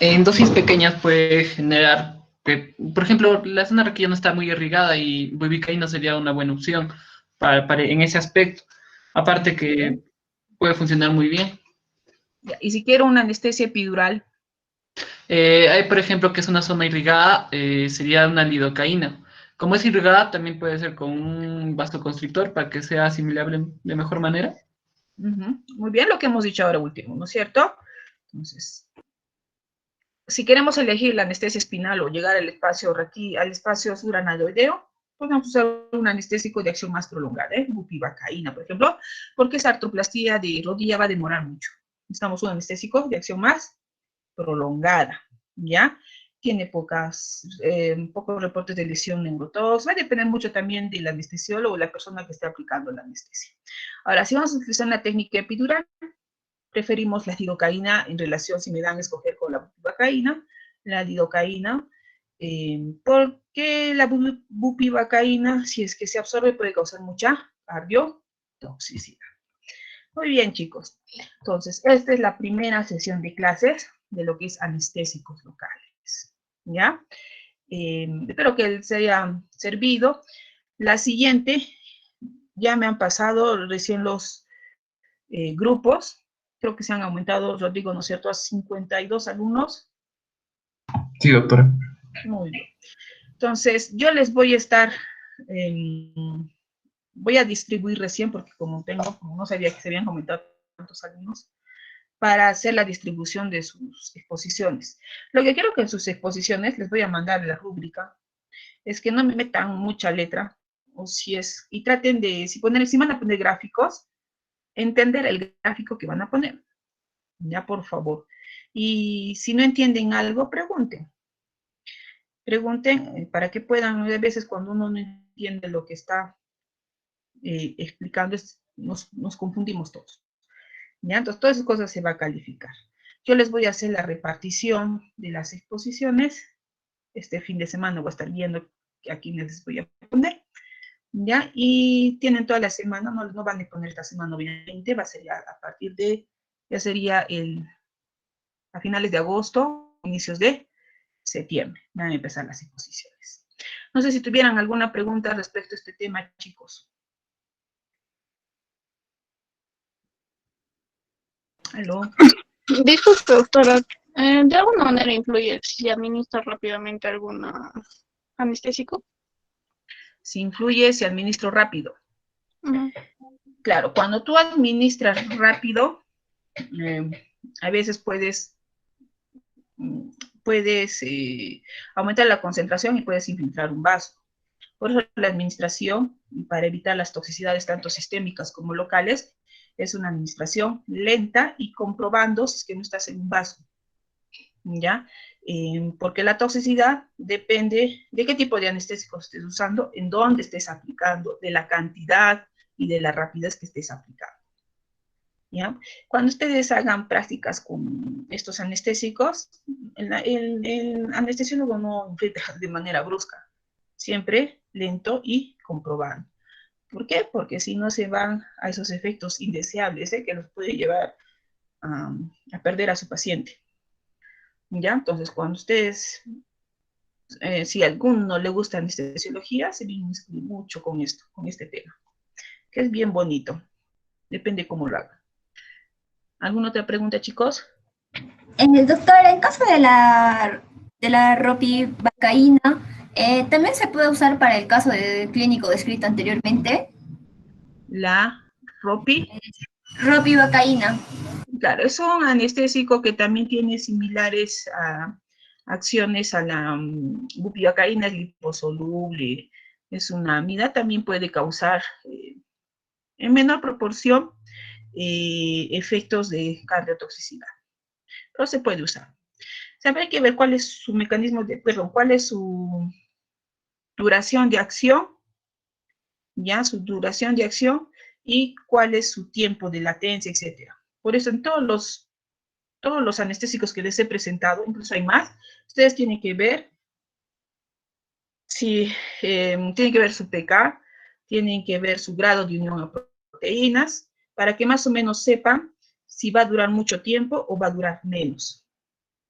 en dosis pequeñas puede generar, por ejemplo, la zona raquídea no está muy irrigada y bupivacaína sería una buena opción en ese aspecto. Aparte que puede funcionar muy bien. Y si quiero una anestesia epidural. Hay, por ejemplo, que es una zona irrigada, sería una lidocaína. Como es irrigada, también puede ser con un vasoconstrictor para que sea asimilable de mejor manera. Muy bien, lo que hemos dicho ahora último, ¿no es cierto? Entonces, si queremos elegir la anestesia espinal o llegar al espacio suranaloideo, podemos usar un anestésico de acción más prolongada, bupivacaína, por ejemplo, porque esa artroplastía de rodilla va a demorar mucho. Necesitamos un anestésico de acción más prolongada, ¿ya? Tiene pocos reportes de lesión neurotóxica, va a depender mucho también del anestesiólogo o la persona que esté aplicando la anestesia. Ahora, si vamos a utilizar una técnica epidural, preferimos la lidocaína en relación, si me dan a escoger con la bupivacaína, la lidocaína, porque la bupivacaína, si es que se absorbe, puede causar mucha cardiotoxicidad. Muy bien, chicos. Entonces, esta es la primera sesión de clases de lo que es anestésicos locales, ¿ya? Espero que les haya servido. La siguiente, ya me han pasado recién los grupos, creo que se han aumentado, Rodrigo, ¿no es cierto?, a 52 alumnos. Sí, doctora. Muy bien. Entonces, yo les voy a estar, voy a distribuir recién, porque como no sabía que se habían aumentado tantos alumnos, para hacer la distribución de sus exposiciones. Lo que quiero que en sus exposiciones, les voy a mandar la rúbrica, es que no me metan mucha letra, y traten de, si van a poner gráficos, entender el gráfico que van a poner, ya, por favor. Y si no entienden algo, pregunten. Pregunten para que puedan, a veces cuando uno no entiende lo que está explicando, nos confundimos todos. ¿Ya? Entonces, todas esas cosas se va a calificar. Yo les voy a hacer la repartición de las exposiciones. Este fin de semana voy a estar viendo a quiénes les voy a poner. ¿Ya? Y tienen toda la semana, no van a poner esta semana obviamente, va a ser ya a partir de, ya sería a finales de agosto, inicios de septiembre, van a empezar las exposiciones. No sé si tuvieran alguna pregunta respecto a este tema, chicos. ¿Aló? Disculpe, doctora, ¿de alguna manera influye si administra rápidamente algún anestésico? Si influye, si administro rápido. Claro, cuando tú administras rápido, a veces puedes aumentar la concentración y puedes infiltrar un vaso. Por eso la administración, para evitar las toxicidades tanto sistémicas como locales, es una administración lenta y comprobando si es que no estás en un vaso, ¿ya? porque la toxicidad depende de qué tipo de anestésico estés usando, en dónde estés aplicando, de la cantidad y de la rapidez que estés aplicando. ¿Ya? Cuando ustedes hagan prácticas con estos anestésicos, el anestesiólogo no infecta de manera brusca, siempre lento y comprobando. ¿Por qué? Porque si no se van a esos efectos indeseables que los puede llevar a perder a su paciente. ¿Ya? Entonces, cuando ustedes, si a alguno le gusta anestesiología, se viene mucho con esto, con este tema, que es bien bonito, depende cómo lo hagan. ¿Alguna otra pregunta, chicos? Doctor, en caso de la ropivacaína, ¿también se puede usar para el caso clínico descrito anteriormente? La ropivacaína. Claro, es un anestésico que también tiene similares acciones a la bupivacaína, es liposoluble, es una amida, también puede causar en menor proporción efectos de cardiotoxicidad, pero se puede usar. Siempre hay que ver cuál es su mecanismo cuál es su duración de acción, ya, su duración de acción y cuál es su tiempo de latencia, etcétera. Por eso en todos los anestésicos que les he presentado, incluso hay más, ustedes tienen que ver si tienen que ver su pK, tienen que ver su grado de unión a proteínas, para que más o menos sepan si va a durar mucho tiempo o va a durar menos.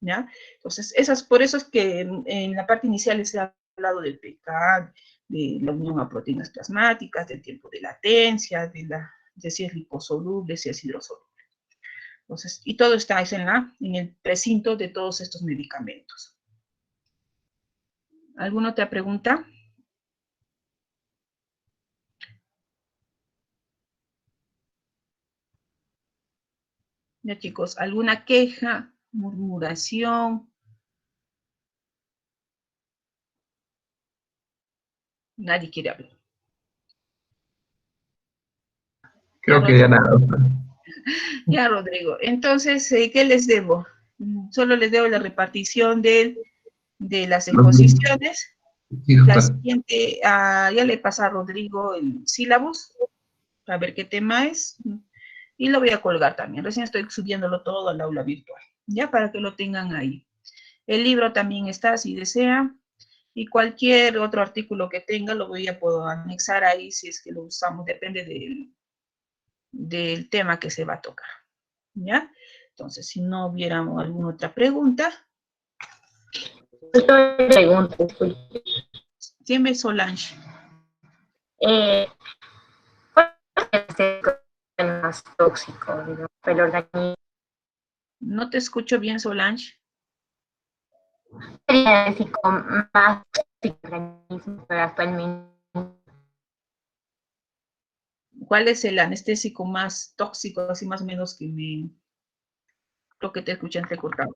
¿Ya? Entonces, por eso es que en la parte inicial les he hablado del pK, de la unión a proteínas plasmáticas, del tiempo de latencia, de si es liposoluble, si es hidrosoluble. Entonces, y todo está en el precinto de todos estos medicamentos. ¿Alguna otra pregunta? Ya, chicos, ¿alguna queja, murmuración? Nadie quiere hablar. Creo que ya nada. Ya, Rodrigo. Entonces, ¿qué les debo? Solo les debo la repartición de las exposiciones. Sí, La doctora. siguiente, ya le pasa a Rodrigo el sílabus, a ver qué tema es, y lo voy a colgar también. Recién estoy subiéndolo todo al aula virtual, ya para que lo tengan ahí. El libro también está, si desea, y cualquier otro artículo que tenga lo voy a poder anexar ahí si es que lo usamos, depende del tema que se va a tocar, ¿ya? Entonces, si no hubiera alguna otra pregunta. Pregunta, disculpe. Siempre Solange. ¿Cuál es el más tóxico, digamos, para el organismo? No te escucho bien, Solange. ¿Cuál es el anestésico más tóxico para el organismo actualmente? ¿Cuál es el anestésico más tóxico, así más o menos que lo que te escuché entrecortado?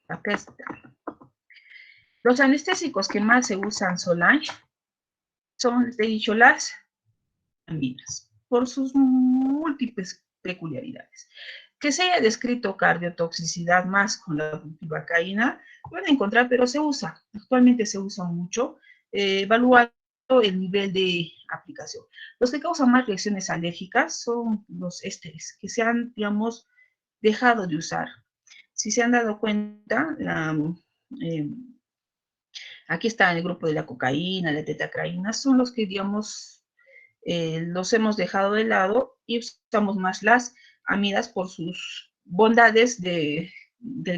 Acá está. Los anestésicos que más se usan, Solange, son, te he dicho, las aminas, por sus múltiples peculiaridades. Que se haya descrito cardiotoxicidad más con la bupivacaína, pueden encontrar, pero se usa, actualmente se usa mucho, evaluando el nivel de aplicación. Los que causan más reacciones alérgicas son los ésteres, que se han, digamos, dejado de usar. Si se han dado cuenta, aquí está el grupo de la cocaína, la tetacraína, son los que, digamos, los hemos dejado de lado y usamos más las amidas por sus bondades del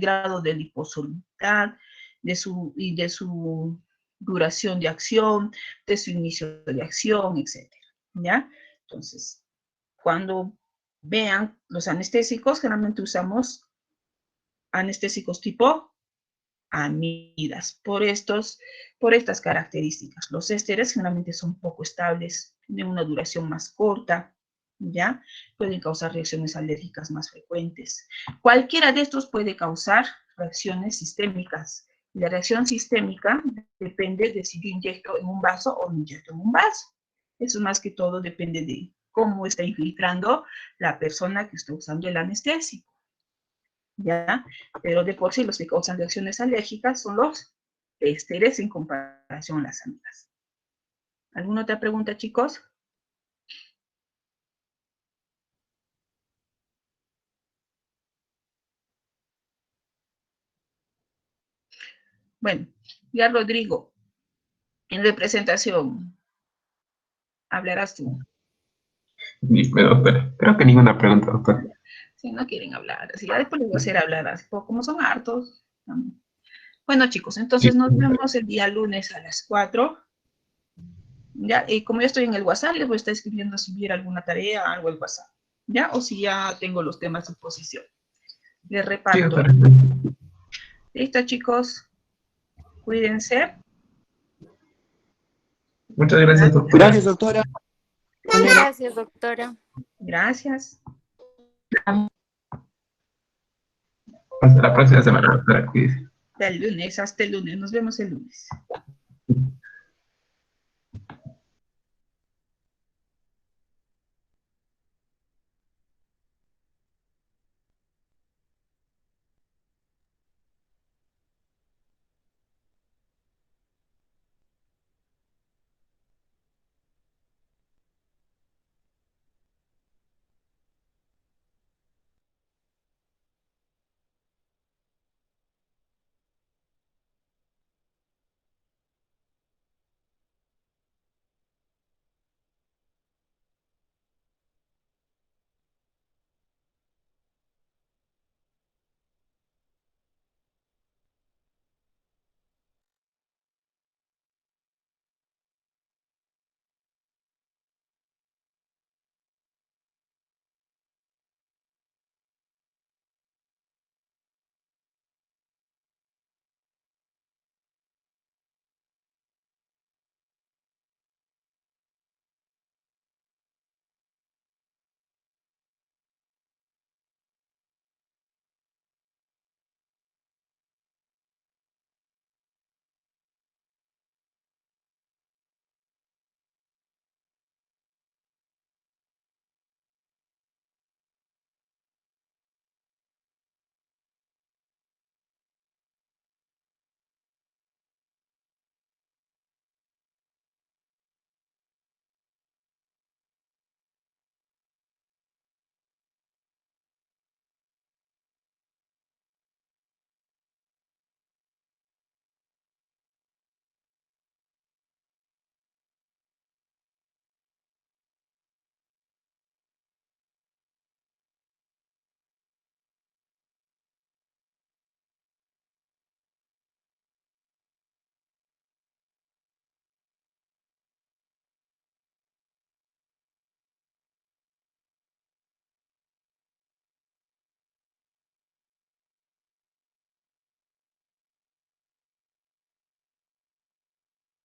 grado de liposolubilidad, de su duración de acción, de su inicio de acción, etc. ¿Ya? Entonces, cuando vean los anestésicos, generalmente usamos anestésicos tipo amidas, por estas características. Los ésteres generalmente son poco estables, tienen una duración más corta, ¿ya? Pueden causar reacciones alérgicas más frecuentes. Cualquiera de estos puede causar reacciones sistémicas. La reacción sistémica depende de si yo inyecto en un vaso o no inyecto en un vaso. Eso más que todo depende de cómo está infiltrando la persona que está usando el anestésico. ¿ya? Pero de por sí los que causan reacciones alérgicas son los ésteres en comparación a las amidas. ¿Alguna otra pregunta, chicos? Bueno, ya Rodrigo, en representación, hablarás tú. Dime, doctora. Creo que ninguna pregunta, doctora. Si no quieren hablar, así ya después les voy a hacer hablar, así como son hartos. Bueno, chicos, entonces nos vemos el día lunes a las 4. Ya, y como yo estoy en el WhatsApp, les voy a estar escribiendo si hubiera alguna tarea, algo al WhatsApp. ¿Ya? O si ya tengo los temas de posición. Les reparto. Listo, chicos. Cuídense. Muchas gracias, doctora. Gracias, doctora. Gracias, doctora. Gracias. Hasta la próxima semana, doctora. Cuídese. Hasta el lunes. Nos vemos el lunes.